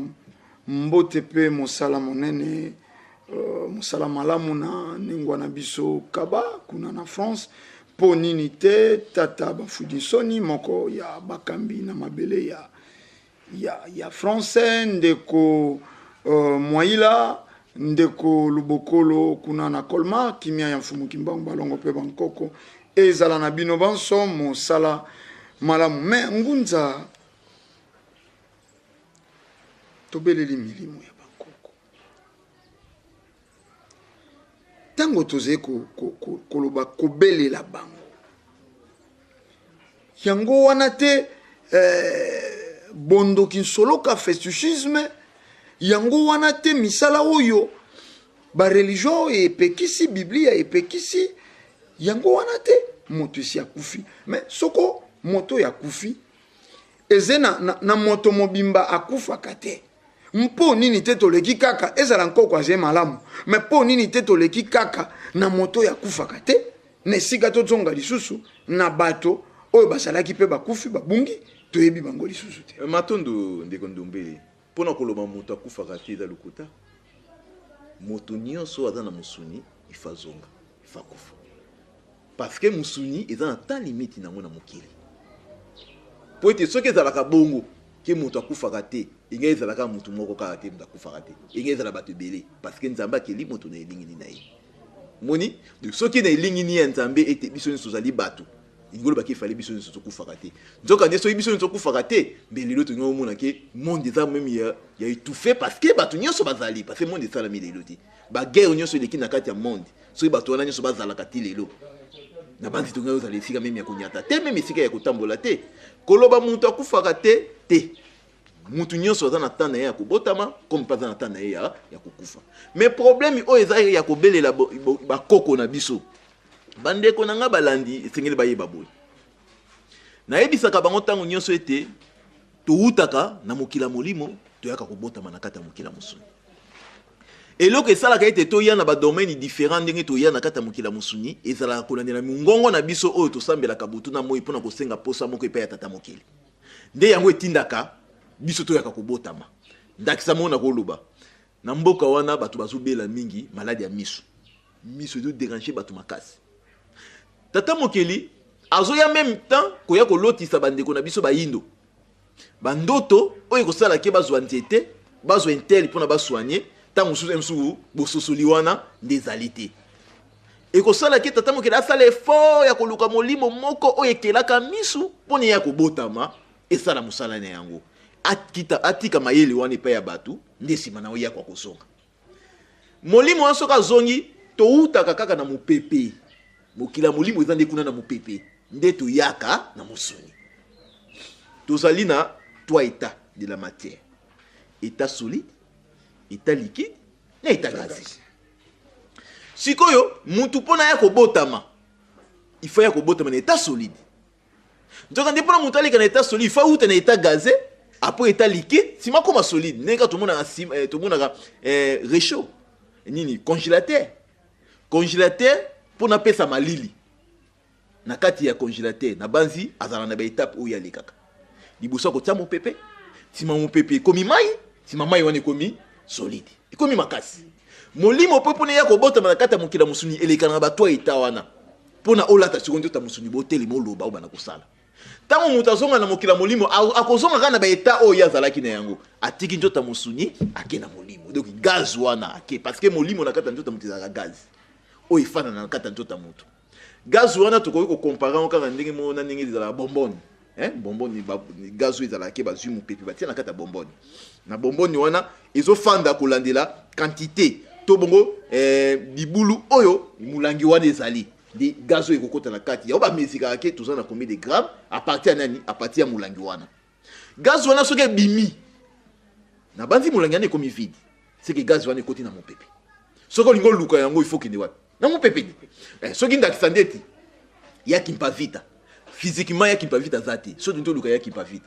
mbote pe mosala monene mosala malamu na ningwa na biso kaba kuna na France po nini te tata bafudisoni moko ya bakambi na mabele ya français ndeko Mwaila ndeko Lubokolo kuna na Colmar kimia ya mfumu kimbangu balongo pe bankoko ezala na bino banso mosala malamu me ngunza tobeleli milimo ya bankoko tango toze koloba kobelela bango yango wana te bondoki nsoloka festuchisme yango wana te misala oyo ba religion epekisi biblia epekisi yango wana te moto esi akufi mais soko moto ya kufi eze na moto mobimba akufaka te mpo nini te toleki kaka ezala nkoko aze malamu mais po nini te toleki kaka na moto ya kufaka te na esika tozonga lisusu na bato oyo basalaki mpe bakufi babungi toyebi bango lisusu te matondo ndeko Ndombele mpona koloba moto akufaka te eza lokuta moto nyonso aza na mosuni ifa zonga ifa kufa parce que musuni eza na temps limite nango na mokili po ete soki ezalaka bongo ke moto akufaka te inga ezalaka moto moko kaka te moto akufaka te inga ezala bato ebele parce que nzambe akeli moto na elingini na ye moni soki na elingini ya nzambe ete biso nyonso tozali bato ingolo bakifali biso nyonso tokufaka te nzoka nde soki biso nyonso tokufaka te mbe lelo tolingi omona ke monde eza meme ya étouffé parce que bato nyonso bazali parce que monde esalami lelo te baguerre nyonso eleki na kati ya monde soki bato wana nyonso bazalaka te lelo na banzi tongai ozala esika meme ya konyata te meme esika ya kotambola te koloba moto akufaka te te mutu nyonso aza na temps na ye ya kobotama comme mpe aza na temps na ye ya kokufa mais problème oyo eza ya kobelela bakoko na biso bandeko na nga balandi esengeli bayeba boye nayebisaka bango ntango nyonso ete towutaka na mokila molimo toyaka kobotama na kati ya mokila mosuni eloko esalaka ete toya na badomaine différent ndenge toya na kati ya mokila mosuni ezalaka kolandela mingongo na biso oyo tosambelaka butu na moi mpona kosenga posa moko epai ya tata mokili nde yango etindaka biso toyaka kobotama ndakisa mona koloba na mboka wana bato bazobela mingi maladi ya miso ezo déranger bato makasi tata mokili azoya même temps koya kolotisa bandeko na biso bayindo bandoto oyo kosala ke bazwa nzete bazwa intel mpona basoigner ntango mosusu mosusu bososoli wana nde ezali te ekosala ke tata mokili asala effort ya koluka molimo moko oyo ekelaka misu mpona ya kobotama esala mosala na yango atika mayele wana epai ya bato nde nsima na oya kwa kozonga molimo wana soki azongi toutaka kaka na mopepe mokila molimo eza nde kuna na mopepe nde toyaka na mosuni tozali na trois états de la matière état solide état liquide na état gazeux sikoyo mutu mpona ya kobotama il faut ya kobotama na état solide nzoka nde mpona mutu aleka na état solide il faut uta na état gazeux après état liquide sima koma solide ndenge tomonaka réchaud nini congélateur mpona pesa malili na kati ya congélateur na banzi azala na baétape oyo alekaka liboso kotia mopepe sima mopepe ekomi mai sima mai wana ekomi solide ekomi makasi molimo mpe mpona ya kobotama na kati ya mokila mosuni elekana na batwa eta wana mpona olata sikondo ta mosuni botelema oloba oyo bana kosala ntango moto azonga na mokila molimo akozonga kaka na baeta oyo azalaki na yango atiki nzota mosuni ake na molimo donc gaz wana ake parce que molimo na kati ya nzota moto ezalaka gaz oyo efanana na kati ya nzota moto gaz wana tokoki kokompara ngo kaka ndenge moko na ndenge ezalaka bombone bombone gaz oyo ezalaka ke bazwi mopepe batia na kati ya bombone na bombone wana ezofanda kolandela quantité to bongo libulu oyo mulangi wana ezali de gaz oyo ekokota na kati yango bamezikaka ke toza na combien de grammes à partir ya nani à partir ya mulangi wana gaz wana soki ebimi na banzi mulangi wana ekomi vide seke gaz wana ekoti na mopepe soki olingi oluka yango il faut kende wapi na mopepe soki ndakisa ndeti yaki mpa vita physiquement yaki mpa vita aza te soki ntoluka yaki mpa vita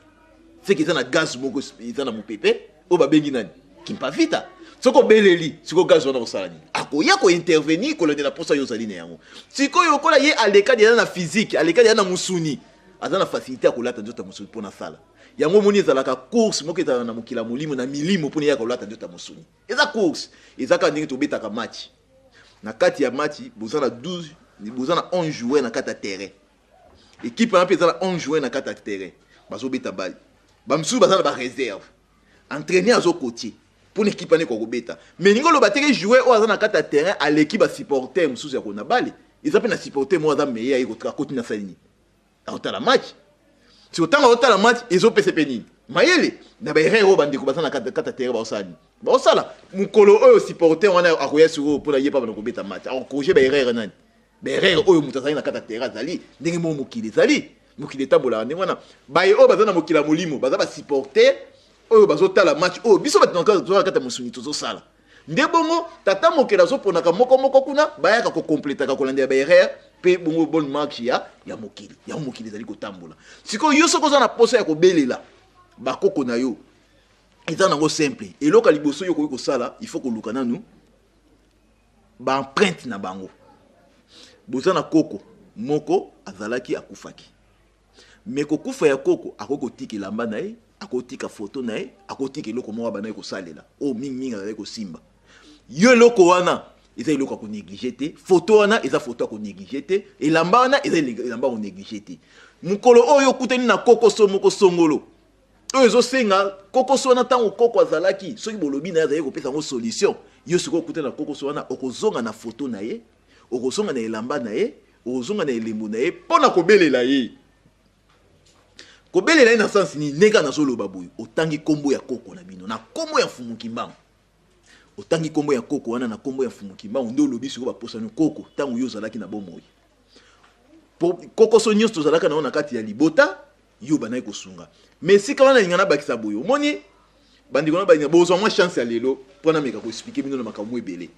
seke eza na gaz moko eza na mopepe oyo babengi nani kimpa vita soko beleli siko gaz wana kosala nini akoya kointervenir kolondela mposa yo ozali na yango sikoyo okola ye alekadi aza na physique alekadi aza na musuni aza na facilité ya kolata nzota musuni mpona sala yango moni ezalaka course moko ezalaka na mokila molimo na milimo mpona ya kolata nzota musuni eza course ezaka ndenge tobetaka match na kati ya match boza na 12 boza na 11 joueurs na kati ya terrain équipe wana mpe eza na 11 joueurs na kati ya terrain bazobeta bali bamisusu baza na bareserve entraîner azo côtier pour une équipe ane kokobeta mais ningo lo bateke jouer o aza na kata terrain à l'équipe ba supporter mususu ya kona bale ils appellent na supporter mo aza meilleur iko tra continue na salini autant la match si autant la match ils ont pc penini mayele na ba erreur bandi ko baza na kata terrain ba osani ba osala mukolo oyo supporter wana akoya suro pour la yepa ba kobeta match a corriger ba erreur nani ba erreur oyo mutazali na kata terrain zali ndenge mo mukili zali mukili tabola ndenge wana ba oyo baza na mukila molimo baza ba supporter oyo bazotala match oyo biso batinaka kata musuni tozosala nde bongo tata mokela azoponaka moko kuna bayaka kokompletaka kolandela baerreur mpe bongo bonne marche ya mokili ezali kotambola sikoyo yo soki oza na posa ya kobelela bakoko na yo eza nango simple eloko liboso yo koki kosala il faut koluka nanu baempreinte na bango boza na koko moko azalaki akufaki me kokufa ya koko akoki kotika elamba na ye akotika photo na ye akotika eloko moko bana kosalela o mingi azali kosimba yo eloko wana eza eloko ya konéglige te photo wana eza photo ya konéglige te elamba wana eza elamba ya konéglige te mokolo oyo okutani na koko so moko songolo oyo ezosenga kokoso wana ntango koko azalaki soki bolobi na ye azali kopesa yango solution yo sikoyo okuta na kokoso wana okozonga na foto na ye okozonga na elamba na ye okozonga na elembo na ye mpo na kobelela ye kobelela ye na sansi nini ndenge nazoloba boye otangi kombo ya koko na bino na kombo ya mfumuki mbangu otangi kombo ya koko wana na kombo ya mfumuki mbangu nde olobi sikoyo baposani koko ntango yo ozalaki na bomoi kokoso nyonso tozalaka nango na kati ya libota yo banayi kosunga mais sika wana linga nabakisa boye omoni bandeko na balinga bozwa mwa chance ya lelo mpo nameka koexplike bino na makambo ebele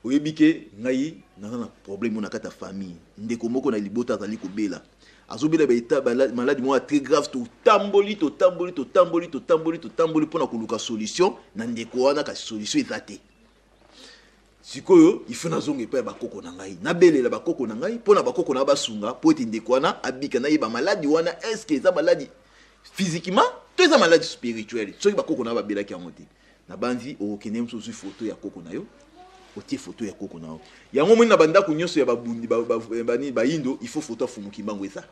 oyebi ke ngai naza na problème na kati ya famille ndeko moko na libota azali kobela azobela maladi moko très grave totamboli mpo na koluka solution na ndeko wana kasi solution eza te sikoyo il faut nazonga epai ya bakoko na ngai nabelela bakoko na ngai mpo na bakoko na basunga mpo ete ndeko wana abika nayeba maladi wana estce eza maladi physiquement to eza maladi spirituelle soki bakoko na babelaki yango te na banzi okende mosusu foto ya koko na yo otie foto ya koko na yo yango moni na bandako nyonso ya babundi bayindo il faut foto ya mfumuki mbangu eza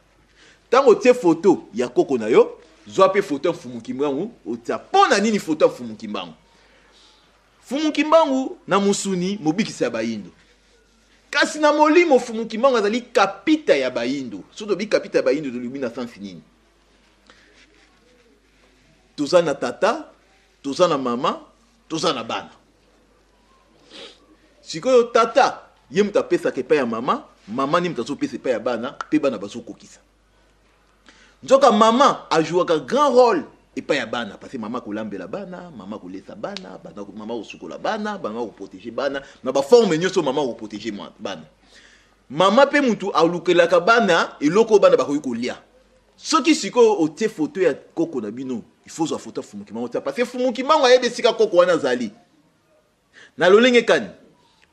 ntango otie foto ya koko na yo zwa mpe foto ya mfumuki mbangu otia mpo na nini foto ya mfumuki mbangu fumuki mbangu na musuni mobikisa ya bayindo kasi na molimo fumuki mbangu azali kapita ya bayindo soto bi kapita ya bayindo tolobi na sansi nini toza na tata toza na mama toza na bana sikoyo tata ye mutu apesaka epai ya mama mama ni mutu azopesa epai ya bana mpe bana bazokokisa nzoka mama ajouaka grand rôle epai ya bana parce que mama kolambela bana mama kolesa bana mama kosukola bana mama koprotéger bana na baforme nyonso mama koprotéger bana mama mpe mutu alukelaka bana eloko bana bakoki kolia soki sikoyo otie foto ya koko na bino il faut zwa foto ya fumuki mbangu tia parce que fumuki mbangu ayebi esika koko wana azali na lolenge kani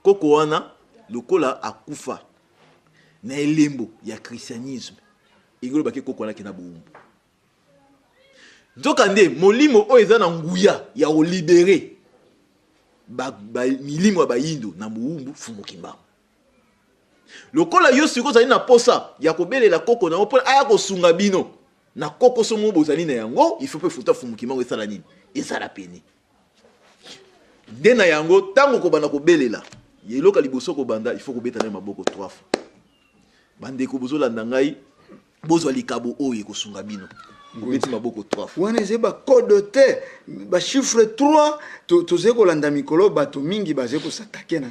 koko wana lokola akufa na elembo ya christianisme engolobaki koko wana kena boumbu nzoka nde molimo oyo eza na nguya ya kolibere milimo ya bayindo na moumbu fumuki mbangu lokola yo siko ozali na posa ya kobelela koko na yo mpo aya kosunga bino na koko so mo bozali na yango il faut mpe foto ya fumuki mbangu esala nini ezala pene nde na yango ntango kobanda kobelela yeloka liboso kobanda il faut kobeta na maboko 3 fois bandeko bozolanda ngai bozwa likabo oyo ekosunga bino kobeti maboko 3 fois wana eze bacode te bachiffre 3 tozali kolanda mikolo bato mingi bazali kosatake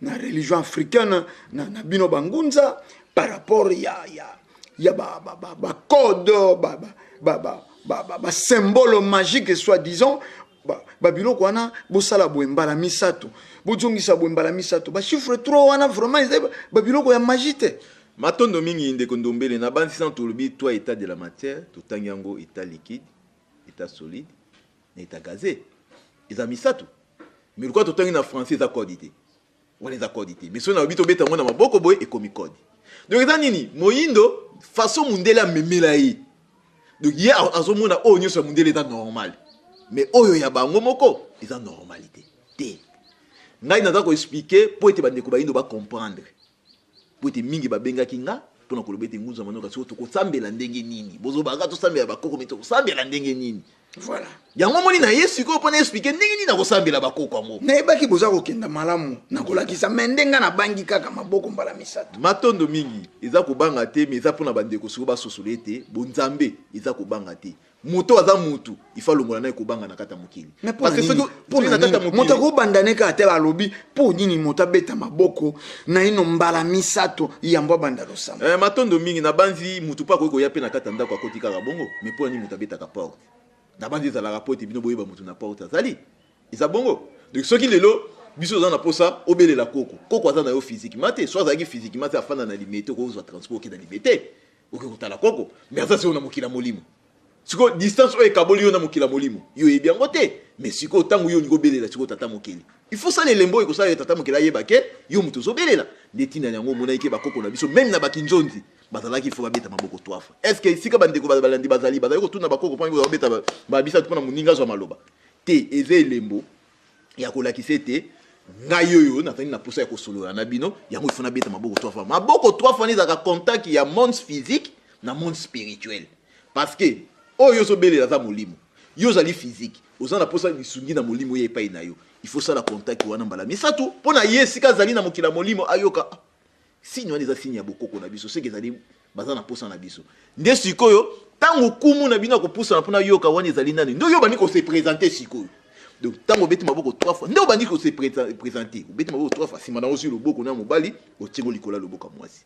na religion africaine na bino bangunza par rapport ya bacode basymbole magique soi-disant babiloko wana bosala boye mbala misato bozongisa boye mbala misato bachiffre 3 wana vraiment eza babiloko ya magie te matondo mingi ndeko ndombele na bandi sans tolobi toi état de la matière totangi yango état liquide état solide na état gazé eza misato mais pourquoi totangi na français eza code te wala eza code te mais so na obi tobeta ngo na maboko boye ekomi code donc eza nini moyindo façon mundele amemela ye donc ye azomona oyo nyonso ya mundele eza normal mais oyo ya bango moko eza normalité te ngai naza koexplike mpo ete bandeko bayindo bacomprendre po ete mingi babengaki nga mpona koloba ete ngunza manoka siko tokosambela ndenge nini bozobaka tosambela bakoko me tokosambela ndenge nini voilà yango moni na ye sikoyo mpona explike ndenge nini nakosambela bakoko yango nayebaki boza kokenda malamu nakolakisa me ndenga nabangi kaka maboko mbala misato matondo mingi eza kobanga te me eza mpona bandeko siko basosola ete bonzambe eza kobanga te moto aza mutu ifa longola na ekobanga na kata mokili parce que soki na kata mokili moto akobandane ka te alobi po nini moto abeta maboko na ino mbala misato yambo banda losamba matondo mingi na banzi mutu pa koya pe na kata ndako akoti kaka bongo mais po nini moto abeta ka porte na banzi za la rapporte bino boyeba mutu na porte azali isa bongo donc soki lelo biso za na posa obelela koko aza na yo physiquement te soit azaki physiquement te afanda na limité ko zo transport ke na limité okotala koko mais aza se ona mokila molimo siko distance oyo ekaboli yo na mokila molimo yo yebi yango te mais siko ntango yo olingi obelela siko tata mokili il faut sala elembo ekosala yo tata mokili ayeba ke yo moto ozobelela nde ntina yango omonaki ke bakoko na biso même na bakinzonzi bazalaki il faut babeta maboko 3 fois est ce que sika bandeko balandi bazali kotuna bakoko mpo babeta babisa mpona moninga azwa maloba te eza elembo ya kolakisa ete ngai oyo nazali na posa ya kosolola na bino yango il faut nabeta maboko 3 fois maboko 3 fois ezalaka contact ya monde physique na monde spirituel parce que oyo zo belela za molimo yo zali physique ozana posa lisungi na molimo ye epai na yo il faut ça la contact wana mbala misatu pona ye sika zali na mokila molimo ayoka signe wana eza signe ya bokoko na biso seke ezali baza na posa na biso nde sikoyo tango kumu na bino kopusa na pona yoka wana ezali nani ndo yo bandi ko se présenter sikoyo donc tango beti maboko 3 fois ndo bandi ko se présenter beti maboko 3 fois sima na osi loboko na mobali otingo likola loboko mwasi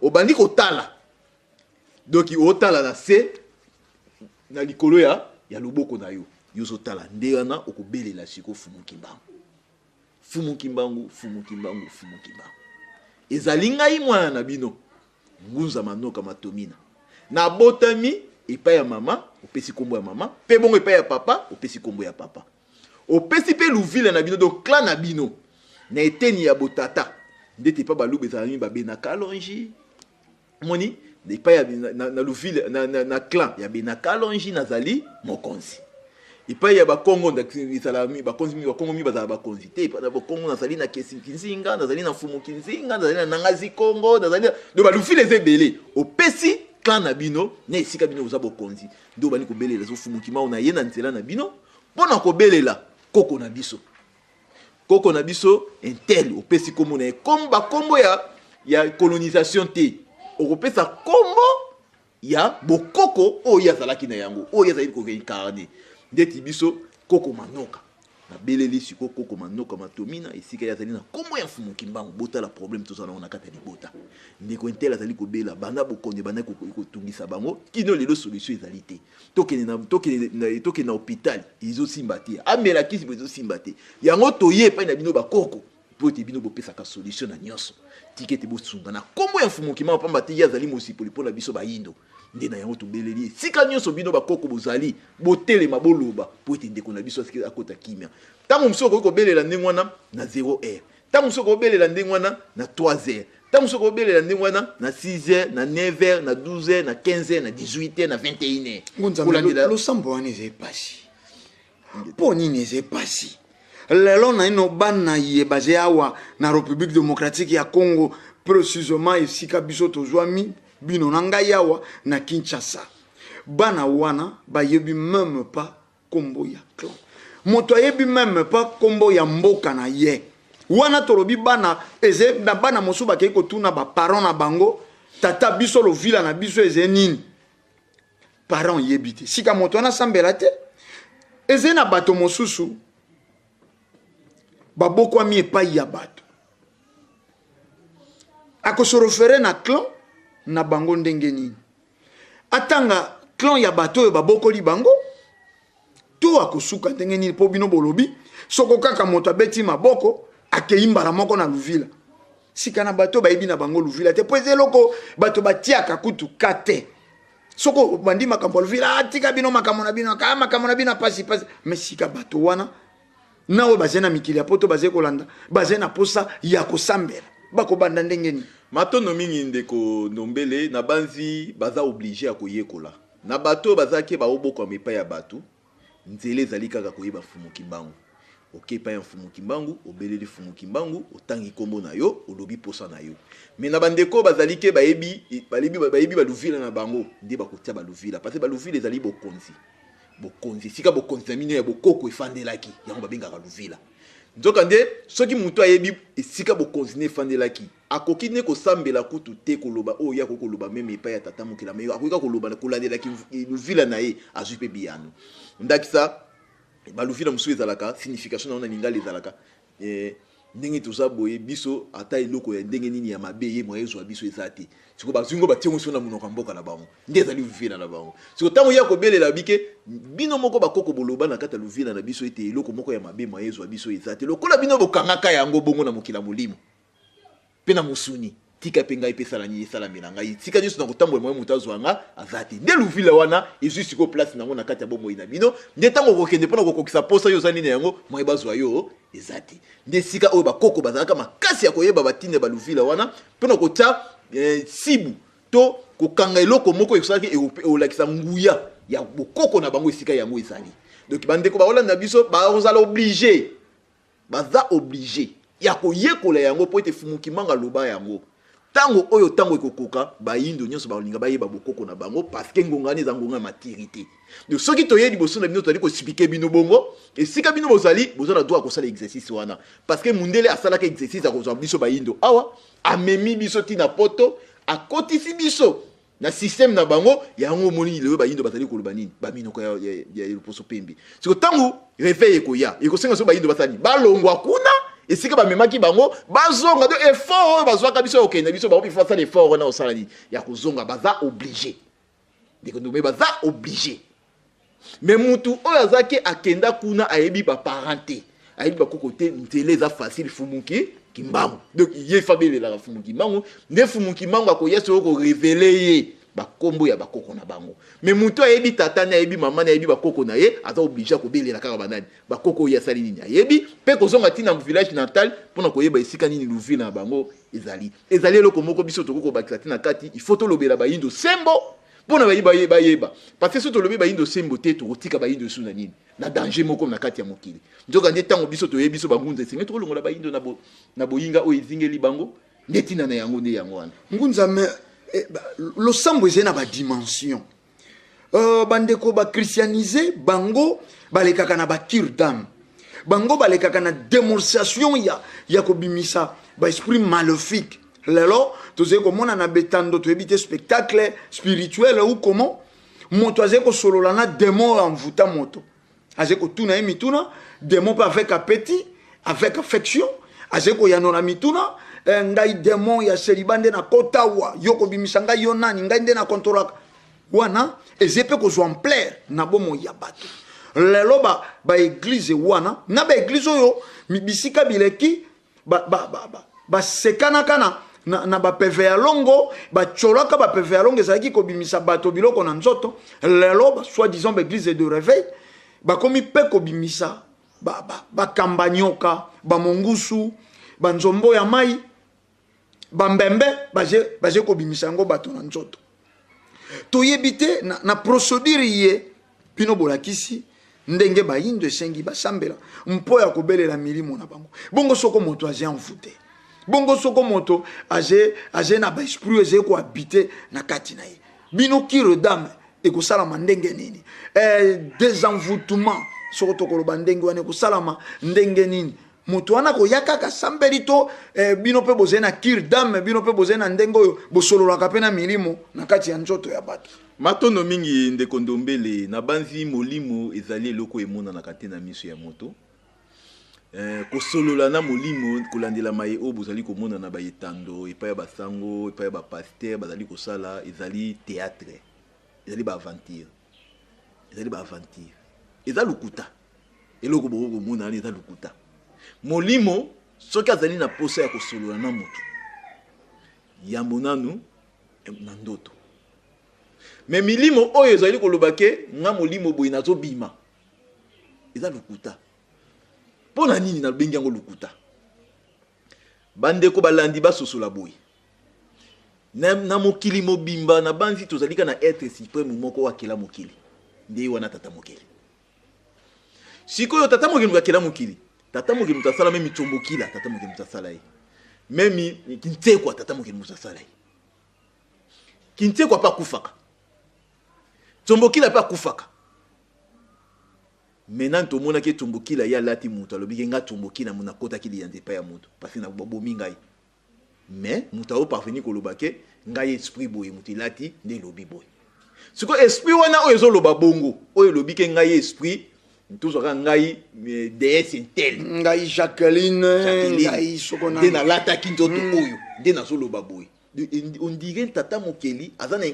obandi ko tala donc otala na se na likolo ya loboko na yo yozo tala nde wana okobelela siko fumu kimbangu ezali ngai mwana na bino ngunza manoka matomina na botami epai ya mama opesi kombo ya mama pe bongo epai ya papa opesi kombo ya papa opesi pe luvila na bino donc clan na bino na eteni ya botata ndete pa baluba ezali babena kalonji moni epai ya na luvila na clan ya bena kalonji nazali mokonzi epai ya bakongo ndakizalami bakongo mi bazala bakonzi te epai na bakongo nazali na Kinzinga nazali na Fumu Kinzinga nazali na Nangazi Kongo nazali do balufile ezebele opesi clan na bino na esika bino oza bokonzi ndo bani kobelela zo Fumu Kimbangu na ye na nzela na bino mpona kobelela koko na biso intel opesi kombo na ye kombo ya colonisation te okopesa kombo ya bokoko oyo azalaki na yango oyo azali ko réincarner ndeti biso koko manoka na beleli siko koko manoka matomina esika yazali na kombo ya Fumu Kimbangu bota la problème tozana na kata libota ndeko intela azali ko bela banda bokonde banda ko tungisa bango kino lelo solution ezali te tokene na hôpital izo simbati amela kisi bezo simbati yango toye pa na bino bakoko po te bino bopesa ka solution na nyonso tikete bosunga na kombo ya Fumu Kimbangu pamba te yazali mosipoli pona biso bayindo nde na yango tobeleli sika nyonso bino bakoko bozali botelema boloba po ete ndeko na biso asiki akota kimia ntango mosusu okoki kobelela ndenge wana na 0h ntango mosusu okobelela ndenge wana na 3h ntango mosusu okobelela ndenge wana na 6h na 9h na 12h na 15h na 18h na 21h losambo wana eza epasi mpo nini eza epasi lelo na ino bana ye baze awa na République démocratique ya Congo précisément esika biso tozwami bino na ngai awa na Kinshasa bana wana bayebi même pas kombo ya clan moto ayebi même pas kombo ya mboka na ye wana tolobi bana eze na bana mosu bakei kotuna ba parents na bango tata biso lo vila na biso eze nini parents yebi te sika moto wana sambela te eze na bato mosusu baboko ami epai ya bato akosorofere na clan na bango ndenge nini atanga clan ya bato oyo babokoli bango to akosuka ndenge nini po bino bolobi soko kaka moto abeti maboko akeimbala moko na luvila sika na bato bayebi na bango luvila te po ezeloko bato batiaka kutu kate soko bandi makambo luvila atika bino makambo na bino kama makambo na bino pasi mais sika bato wana nawe baze na mikili ya poto baze kolanda baze na posa ya kosambela bako banda ndenge ni matono mingi ndeko nombele na banzi baza obligé ya koyekola na bato bazaki baoboko mepa ya bato nzele ezali kaka koyeba Fumu Kimbangu oke pa ya Fumu Kimbangu obeleli Fumu Kimbangu otangi kombo na yo olobi posa na yo me na bandeko bazali ke bayebi baluvila na bango nde bakotia baluvila parce que baluvila ezali bokonzi sika bokonzi na mino ya bokoko efandelaki yango babengaka luvila nzoka nde soki mutu ayebi esika bokonzi ne efandelaki akoki ne kosambela kutu te koloba oyo ya kokoloba meme epai ya tata mokila me akoki koloba kolandelaki luvila na ye azwi mpe biyano ndakisa baluvila mosusu ezalaka signification na ona lingala ezalaka ndenge toza boye biso ata eloko ya ndenge nini ya mabe ye moye ezwa biso eza te siko bazingo batie mosusu na monoko mboka na bango nde ezali luvila na bango siko ntango ya kobelela bike bino moko bakoko boloba na kata luvila na biso ete eloko moko ya mabe moye ezwa biso eza te lokola bino bokangaka yango bongo na mokila molimo mpe na mosuni tika pe ngai pesala nini esalamela ngai tika nyonso na kotambola moye moto azwanga aza te nde luvila wana ezwi siko place nango na kati ya bomoi na bino nde ntango okokende mpona kokokisa posa yo oza nini yango moye bazwa yo eza te nde sika oyo bakoko bazalaka makasi ya koyeba batinde baluvila wana mpona kotia sibu to kokanga eloko moko esalaki eolakisa nguya ya bokoko na bango esika yango ezali donc bandeko baolanda biso bazala obligé ya koyekola yango po ete Fumu Kimbangu aloba yango tango oyo tango ekokoka bayindo nyonso balinga bayeba bokoko na bango parce que ngongani za ngonga maturité donc soki toyebi boso na bino tali ko expliquer bino bongo esika bino bozali bozala droit ko sala exercice wana parce que mundele asala ka exercice a kozwa biso bayindo awa amemi biso tina poto akotisi biso na système na bango yango moni lewe bayindo batali koloba nini baminoko ya loposo pembi siko tango réveil ekoya ekosenga so bayindo batali balongwa kuna esika bamemaki bango bazonga de effort bazwaka biso okenda biso bango bifasa l'effort na osala ni ya kozonga baza obligé ndeko ndombe baza obligé mais mutu oyo azaki akenda kuna ayebi ba parenté ayebi ba kokote ntele za facile fumuki kimbangu donc ye fabele la fumuki mangu ne fumuki mangu akoyeso ko révéler ye bakombo ya bakoko na bango mais mutu ayebi tata na ayebi mama na ayebi bakoko na ye aza obligé ko belela kaka banani bakoko ya sali nini ayebi pe kozonga tina mu village natal pona koyeba esika nini luvila na bango ezali eloko moko biso tokoko bakisa tina kati il faut to lobela ba yindo sembo pona bayeba parce que soto lobi ba yindo sembo te to kotika ba yindo suna nini na danger moko na kati ya mokili njoka nde tango biso toyebi biso bangunza esengi to kolongola ba yindo na boyinga o ezingeli bango ndetina na yango nde yango wana ngunza me lo sambo ezena ba dimension bandeko ba christianiser bango balekaka na ba kirdam bango balekaka na démonstration ya kobimisa ba esprit maléfique lelo tozeko komona na betando toyebite spectacle spirituel ou comment moto azeko solola na démon envoûta moto azeko tuna emituna démon pas avec appétit avec affection azeko yanona mituna ngai démon ya selibande na kotawa yoko bimisa ngai yonani ngai nde na contrôlaka wana ezepe kozwa ampleur na bomo ya bato lelo ba église wana na ba église oyo mibisika bileki ba sekana kana na ba PV ya longo ba cholaka ba PV ya longo ezaki ko bimisa bato biloko na nzoto lelo ba soit disant ba église de réveil ba komi pe ko bimisa ba kambanyoka ba mongusu ba nzombo ya mai ba mbembe baje ko bimisa ngo bato na nzoto toyebite na procédure ye pino bolakisi ndenge bayindo esengi basambela mpo ya kobelela milimo na bango bongo soko moto aje envoûté bongo soko moto aje na ba esprit eze ko habiter na kati na ye bino kiro dame ekosalama ndenge nini désenvoûtement soko tokoloba ndenge wana ekosalama ndenge nini moto wana koyaka kasambeli to bino pe bozena kir dame bino pe bozena ndenge oyo bosololaka pe na milimo na kati ya nzoto ya bato matondo mingi ndeko ndombele na banzi molimo ezali eloko emona na kati na miso ya moto kosolola na molimo kolandela maye oyo bozali komona na bayetando epai ya basango epai ya bapaster bazali kosala ezali théâtre ezali baaventure eza lukuta eloko bokomona ali eza lukuta molimo soki azali na posa ya kosolola na moto yambo nanu na ndoto me milimo oyo ezali koloba ke nga molimo boye nazobima eza lukuta mpona nini nalobengi yango lukuta bandeko balandi basosola boye na mokili mobimba na banzi tozalika na être suprême moko wakela mokili nde wana tata mokili sikoyo tata mokili wakela mokili tata mokili mutasala memi chombokila tata mokili mutasala ye memi kintekwa tata mokili mutasala ye kintekwa pa kufaka chombokila pa kufaka maintenant tomona ke chombokila ya lati mutu alobi nga chombokila muna kota kili yande pa ya mutu parce na bomi ngai mais mutu o parvenir koloba ke ngai esprit boye mutu lati nde lobi boye siko esprit wana oyo ezoloba bongo oyo lobi ke ngai esprit tozwaka ngai DS intel ngai Jacqueline ngai sokona nde nalataki nzoto oyo nde nazoloba boye on dirait tata mokeli aza na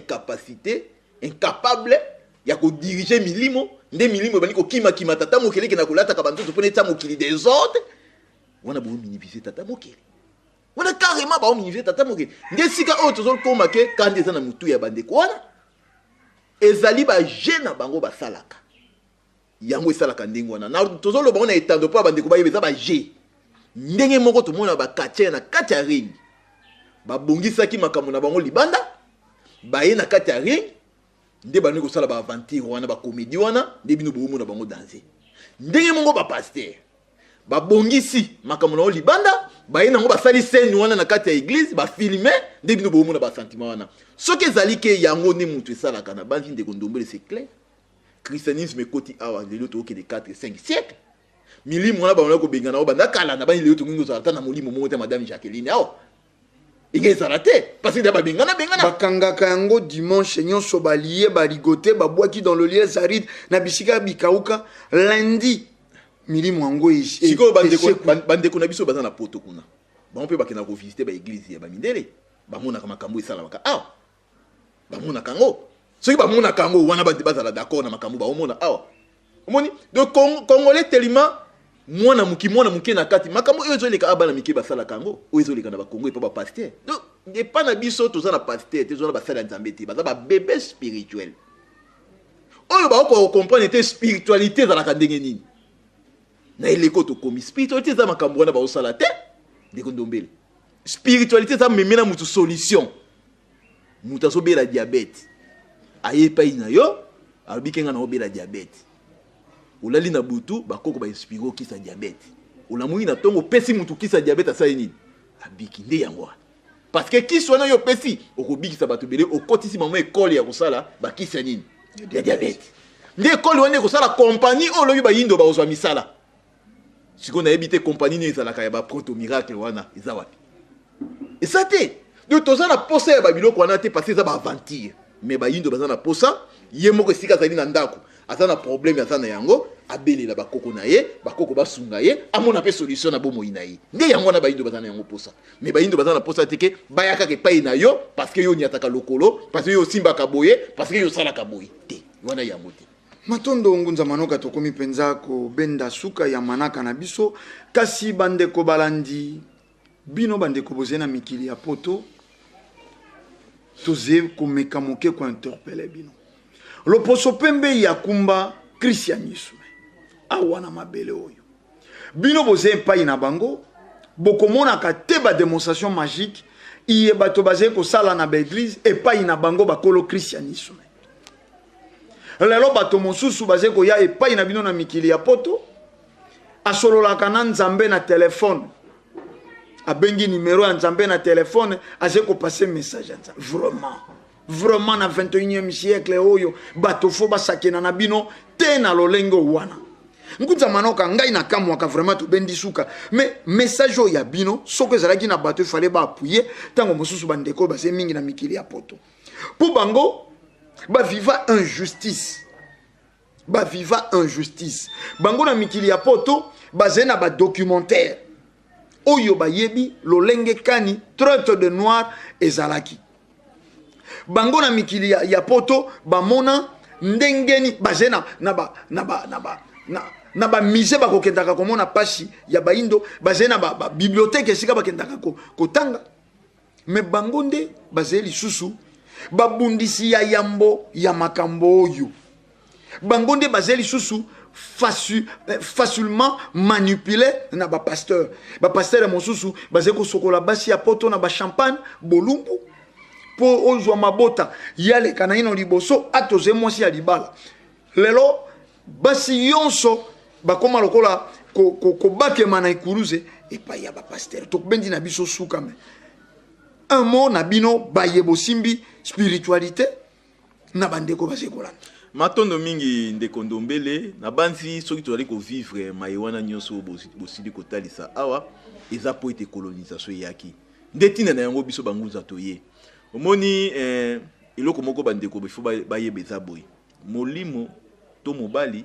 incapable ya kodiriger milimo nde milimo ebandi kokima tata mokeli ke na kolataka banzoto mpona eta mokili desordre wana boominivize tata mokeli wana carrément baominivize tata mokeli nde sika oyo tozokoma ke kandi eza na mutu ya bandeko wana ezali baje na bango basalaka yango esalaka ndenge wana na tozoloba ngo na etando mpo bandeko bayeba eza baje ndenge moko tomona bakatier na kati ya ring babongisaki makambo na bango libanda baye na kati ya ring nde bani kosala baaventure wana bacomédie wana nde bino boomona bango danser ndenge moko bapaster babongisi makambo na bango libanda baye nango basali scène wana na kati ya église ba filmer nde bino bomona ba sentiment wana soki ezali ke yango ne mutu esalaka na banzi ndeko Ndombele c'est clair christianisme ekoti awa lelo to okende 4 5 siècle milimo wana bana ko bengana banda kala na bani lelo to ngingo zalata na molimo mo te madame Jacqueline awa ingezala te parce que ba bengana bakangaka yango dimanche nyonso balié barigote babwaki dans le lieu aride na bisika bikauka lundi milimo yango siko bandeko na biso baza na poto kuna bampe bakena ko visiter ba église ya bamindele bamona kama makambo esala baka awa bamona kango soki bamona kango wana bazala d'accord na makambo baomona awa omoni donc congolais tellement mwana muke na kati makambo oyo ezoleka abana mike basala kango oyo ezoleka na bakongo epa bapasteur donc epa na biso toza na pasteur toza na basala nzambe te baza babebe spirituel oyo bakokomprendre te spiritualité ezalaka ndenge nini na eleko tokomi spiritualité eza makambo wana baosala te ndeko Ndombele spiritualité eza memena mutu solution mutu azobela diabete aye epai na yo alobi kenga na obela diabete olali na butu bakoko ba inspiro kisa diabete olamui na tongo pesi mutu kisa diabete asali nini abiki nde yango parce que kisi wana yo pesi okobikisa bato bele okotisi mama ekole ya kosala bakisa nini ya diabete nde ekole wana ekosala compagnie olobi bayindo baozwa misala siko na ebite compagnie ni ezalaka ya ba proto miracle wana eza wapi esa te donc toza na posa ya babiloko wana te parce eza ba aventure mais bayindo baza na posa ye moko esika azali na ndako aza na problème aza na yango abelela bakoko na ye bakoko basunga ye amona pe solution na bomoi na ye nde yango wana bayindo baza na yango posa mais bayindo baza na posa te ke bayaka ke pai na yo parce que yo niataka lokolo parce que yo simbaka boye parce que yo salaka boye te wana yango te matondo ngunza manoka tokomi penza ko benda suka ya manaka na biso kasi bandeko balandi bino bandeko bozena mikili ya poto toze komeka moke ko interpeller bino loposo pembe ya kumba christianisme awana mabele oyo bino boze pai na bango bokomona ka te ba démonstration magique iye bato baze ko sala na ba église et pai na bango bakolo christianisme lelo bato mosusu baze ko ya epai na bino na mikili ya poto asololaka na nzambe na telefone abengi numéro ya nzambe na telefone aze ko passer message ya nzambe vraiment na 21e siècle oyo bato fo basakena na bino te na lolengo wana nkunza manoka ngai na kamwaka vraiment to bendi suka mais message ya bino soko ezalaki na bato fallait ba appuyer tango mosusu bandeko baze mingi na mikili ya poto pour bango ba viva injustice bango na mikili ya poto bazena ba documentaire oyo bayebi lolenge kani traite de noir ezalaki bango na mikili ya poto bamona ndengeni bazena na ba musée bakokendaka komona pasi ya baindo bazena ba bibliothèque esika bakendaka kotanga mais bango nde bazeli susu babundisi ya yambo ya makambo oyo bango nde bazeli susu facilement manipulé na ba pasteur mosusu bazeko sokola basi ya poto na ba champagne bolumbu po ozwa mabota yale kana ino liboso atoze mwasi ya libala lelo basi yonso bakoma lokola ko bakema na ikuruze epai ya ba pasteur to bendi na biso suka me un mot na bino bayebo simbi spiritualité na bandeko basekolanda matondo mingi ndeko Ndombele na banzi soki tozali ko vivre mayewana nyonso bosili kotalisa awa eza po ete colonisation yaki ndetina na yango biso banguza toye omoni eloko moko bandeko bifo bayeba eza boye molimo to mobali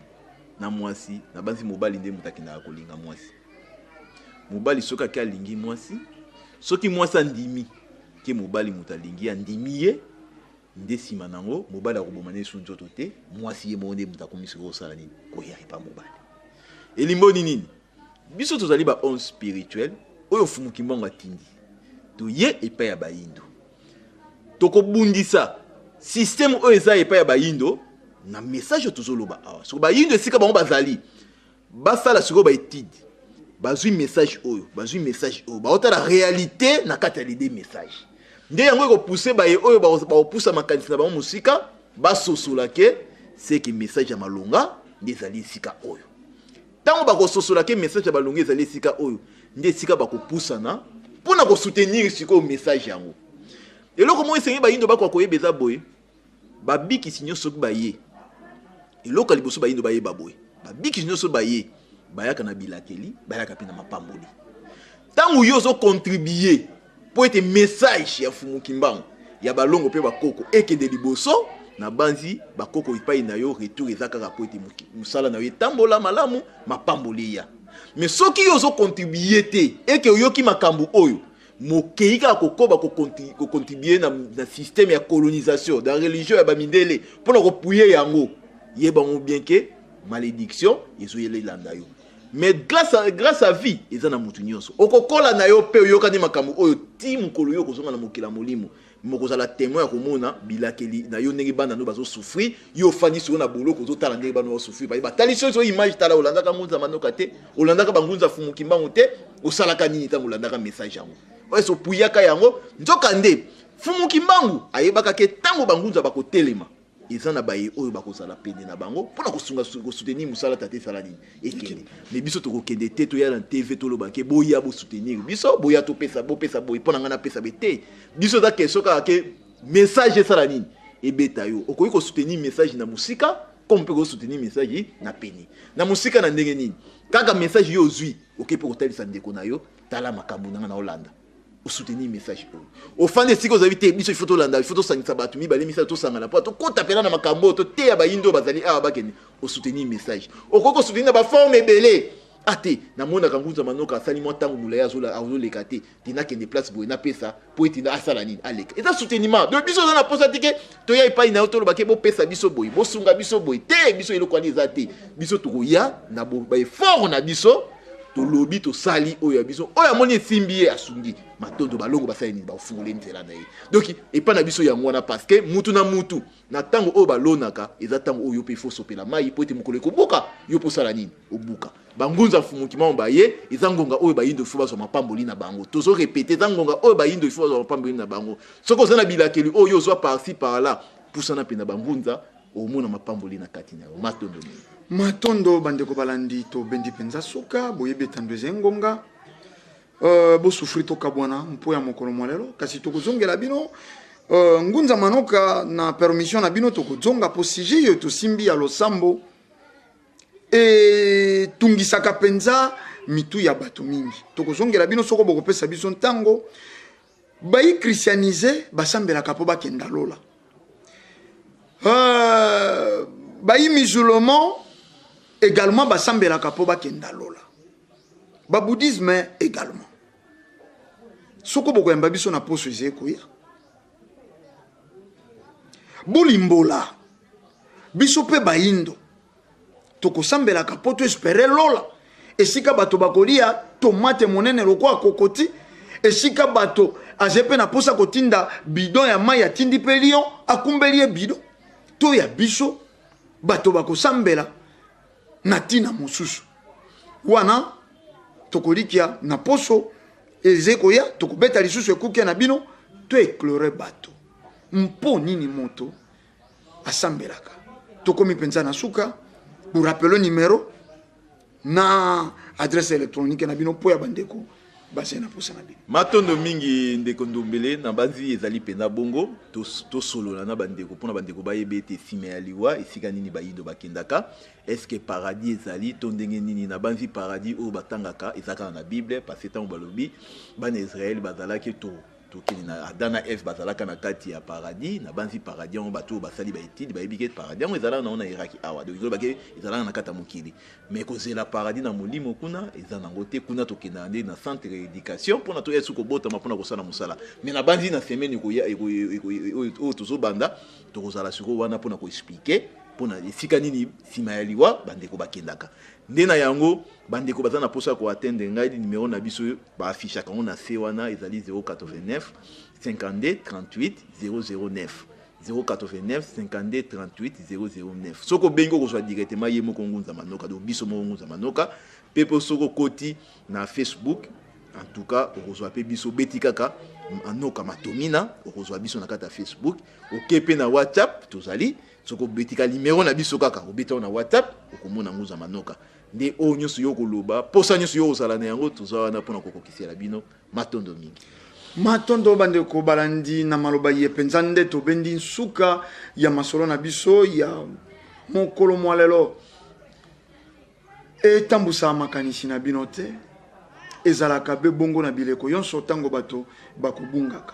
na mwasi na banzi mobali nde mutaki na kolinga mwasi mobali soki aka lingi mwasi soki mwasi andimi ke mobali mutalingi andimi ye nde sima nango mobali akoboma ne sunjoto te mwasi ye monde mutakomisi ko sala nini ko yari pa mobali elimboni nini biso tozali ba on spirituel oyo fumuki mbongo atindi to ye epa ya bayindo toko bundisa système oyo eza epa ya bayindo na message tozoloba awa so bayindo esika bango bazali basala siko ba étude bazui message oyo baotala réalité na kati ya l'idée message nde yango ko pousser baye oyo ba poussa makanisi na bango musika basosola ke c'est que message ya malonga ndezali sika oyo tango ba kososola ke message ya balonga ezali sika oyo nde sika ba ko pusana pona ko soutenir siko message yango eloko mo esengi ba yindo ba ko yebeza boy ba biki sinyo soki ba ye eloko liboso ba yindo ba ye ba boy ba biki sinyo so ba ye ba yaka na bilakeli ba yaka pe na mapamboli tangu yo zo contribuer pour être message ya Fumukimbangu ya balongo pe bakoko ekende liboso na banzi bakoko ipai na yo retour ezaka pour être musala na yo tambola malamu mapamboli ya mais soki yo zo contribuer te eke yoki makambu oyo mokeika kokoba ko contribuer na système ya colonisation dans religion ya bamindele pour na kopuye yango yeba mo bien que malédiction ezoyele landa yo mais grâce à vie ezana mutu nyonso okokola na yo pe yokani makambu oyo ti mukolo yo kozonga na mokila molimo mokozala témoin komona bilakeli na yo ndenge bana no bazo souffrir yo fani so na bolo kozotala ndenge bana bazo souffrir ba taliso so image tala olandaka ngunza manoka te olandaka bangunza Fumukimbangu te osalaka nini tango olandaka message yango oso puyaka yango nzoka nde Fumukimbangu ayebaka ke tango bangunza bakotelema ezana baye oyo bakozala pene na bango pona kosunga ko soutenir musala tate sala nini ekende mais biso to kokende te to ya na TV to lobake boya bo soutenir biso boya to pesa boy pona ngana pesa bete biso da keso ka ke message sala nini ebeta yo okoyi ko soutenir message na musika comme peut ko soutenir message na pene na musika na ndenge nini kaka message yo zui okepe ko talisa ndeko na yo tala makambu na Holanda au soutenir message au fan de siko zavité biso photo landa photo sangisa batu mi bale misa to sangana po to kota pela na makambo to te ya bayindo bazali a bakeni au soutenir message au koko soutenir ba forme belé ate na mona kangunza manoka asali mo tangu mulaya zola azo lekate tina kende place boy na pesa po etina asala nini aleka eta souteniment de biso na posa tike to ya ipai na to bake bo pesa biso boy bo sunga biso boy te biso eloko ali zate biso to ya na bo ba fort na biso to lobby to sali oya biso oya moni simbiye asungi matondo balongo basali ni ba fungole nzela na ye donc et pas na biso ya ngwana parce que mutu na tango o balonaka eza tango oyo pe faut sopela mai po te mukole ko buka yo po sala nini obuka bangunza Fumukimbangu baye eza ngonga oyo bayindo fo baso mapamboli na bango tozo répéter eza ngonga oyo bayindo fo baso mapamboli na bango soko zana bilakeli oyo zo par-ci par là pusana pe na bangunza o mona mapamboli na katina matondo bandeko balandi to bendi penza suka boyebe tandweze ngonga bo souffrir to kabwana mpo ya mokolo molelo kasi to kozongela bino ngunza manoka na permission na bino to kozonga po sujet yo to simbi ya losambo e tungisaka penza mitu ya bato mingi to kozongela bino soko boko pesa biso ntango bayi christianiser basambela kapo bakenda lola bayi musulman également basambela kapo bakenda lola ba bouddhisme également soko boko yamba biso na poso ezeko ya bolimbola biso pe bayindo toko sambela kapo to espérer lola esika bato bakolia tomate monene lokwa kokoti esika bato azepe na posa kotinda bidon ya mai atindi pe lion akumbeli bidon to ya biso bato bakosambela na tina mosusu wana tokolikia na poso ezeko ya tokobeta lisusu ekukia na bino to éclairer bato mpo nini moto asambelaka tokomi penza na suka pour rappeler numéro na adresse électronique na bino po ya bandeko basena posa na bino matondo mingi ndeko ndombele na bazi ezali pena bongo to solo na bandeko pona bandeko bayebete sime ya liwa esika nini bayido bakendaka est-ce que paradis ezali to ndenge nini na banzi paradis o batangaka ezaka na Bible parce que tant balobi bana Israël bazalaki to kini na Adana F bazalaka na kati ya paradis na banzi paradis on bato basali ba étude ba ebike paradis on ezala na ona iraki awa donc bake ezala na kata mokili mais kozela paradis na molimo kuna ezana ngote kuna to kina ndé na centre d'éducation pona to yesu ko bota mapona ko sala musala mais na banzi na semaine ko ya o to zo banda to kozala siko wana pona ko expliquer pona esika nini sima ya liwa bandeko bakendaka ndena yango bandeko bazana posa ko atteindre ngai numéro na biso ba affiche ka on a C wana ezali 089 52 38 009 089 52 38 009 soko bengo ko soit directement yemo ko ngunza manoka do biso mo ngunza manoka pepo soko koti na Facebook en tout cas ko soit pe biso betikaka manoka matomina okozwa biso na kata Facebook okepe na WhatsApp tozali soko betika numéro na biso kaka obeta na WhatsApp okomona nguza manoka nde o nyonso yo koloba posa nyonso yo osala na yango tozawa na pona kokokisela bino matondo mingi matondo bandeko balandi na maloba ye penza nde tobendi nsuka ya masolo na biso ya mokolo mwalelo etambusa makanisi na bino te ezalaka be bongo na bileko yonso tango bato bakobungaka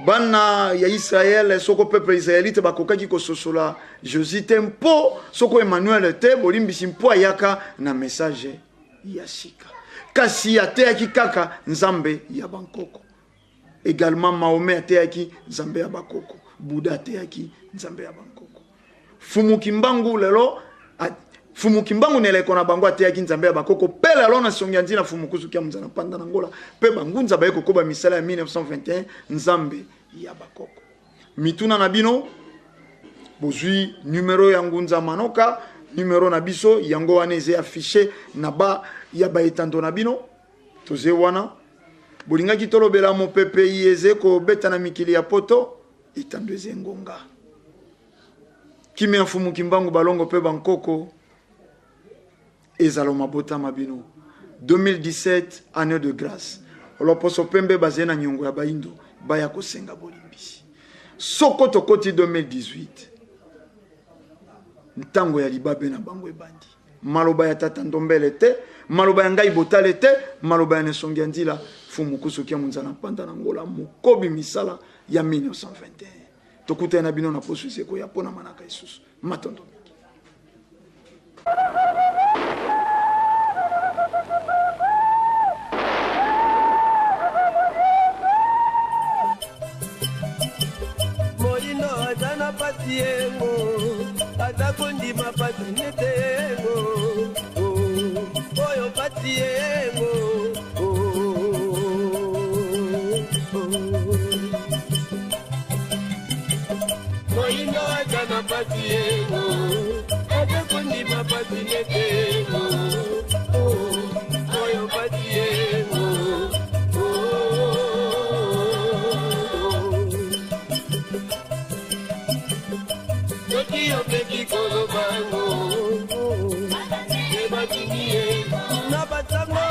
bana ya Israël soko peuple israélite bakokaki kososola Jésus te mpo soko Emmanuel te bolimbisi mpo ayaka na message ya sika kasi ateyaki kaka nzambe ya bankoko également Mahomet ateyaki nzambe ya bakoko Bouddha ateyaki nzambe ya bankoko Fumu Kimbangu lelo Fumu Kimbangu neleko na bango ateyaki nzambe ya bakoko pe lelo na songi nzina Fumu Kusukia mzana panda na ngola pe bangunza bayeko koba misala ya 1921 nzambe ya bakoko mituna na bino bozui numero ya ngunza manoka numero na biso yango wana eze affiché na ba ya baetando na bino toze wana bolingaki tolobela mo pepe eze ko beta na mikili ya poto etando eze ngonga kimi ya Fumu Kimbangu balongo pe bankoko ezalo mabota mabino 2017 année de grâce loposo pembe bazena nyongo ya baindo baya kosenga bolimbisi soko tokoti 2018 ntango ya libabe na bango ebandi maloba ya tata ndombele te maloba ya ngai botale te maloba ya nesongi ya nzila Fumu Kusukia munzana panda na ngola mokobi misala ya 1921 tokutana na bino na poso seko ya pona manaka isusu matondo Molino atana pati yengo atakondi mapati nete yengo oyo pati yengo Molino atana pati yengo atakondi mapati nete yengo oyo pati yengo Tokyo baby kolo bango Eba kingie Na batango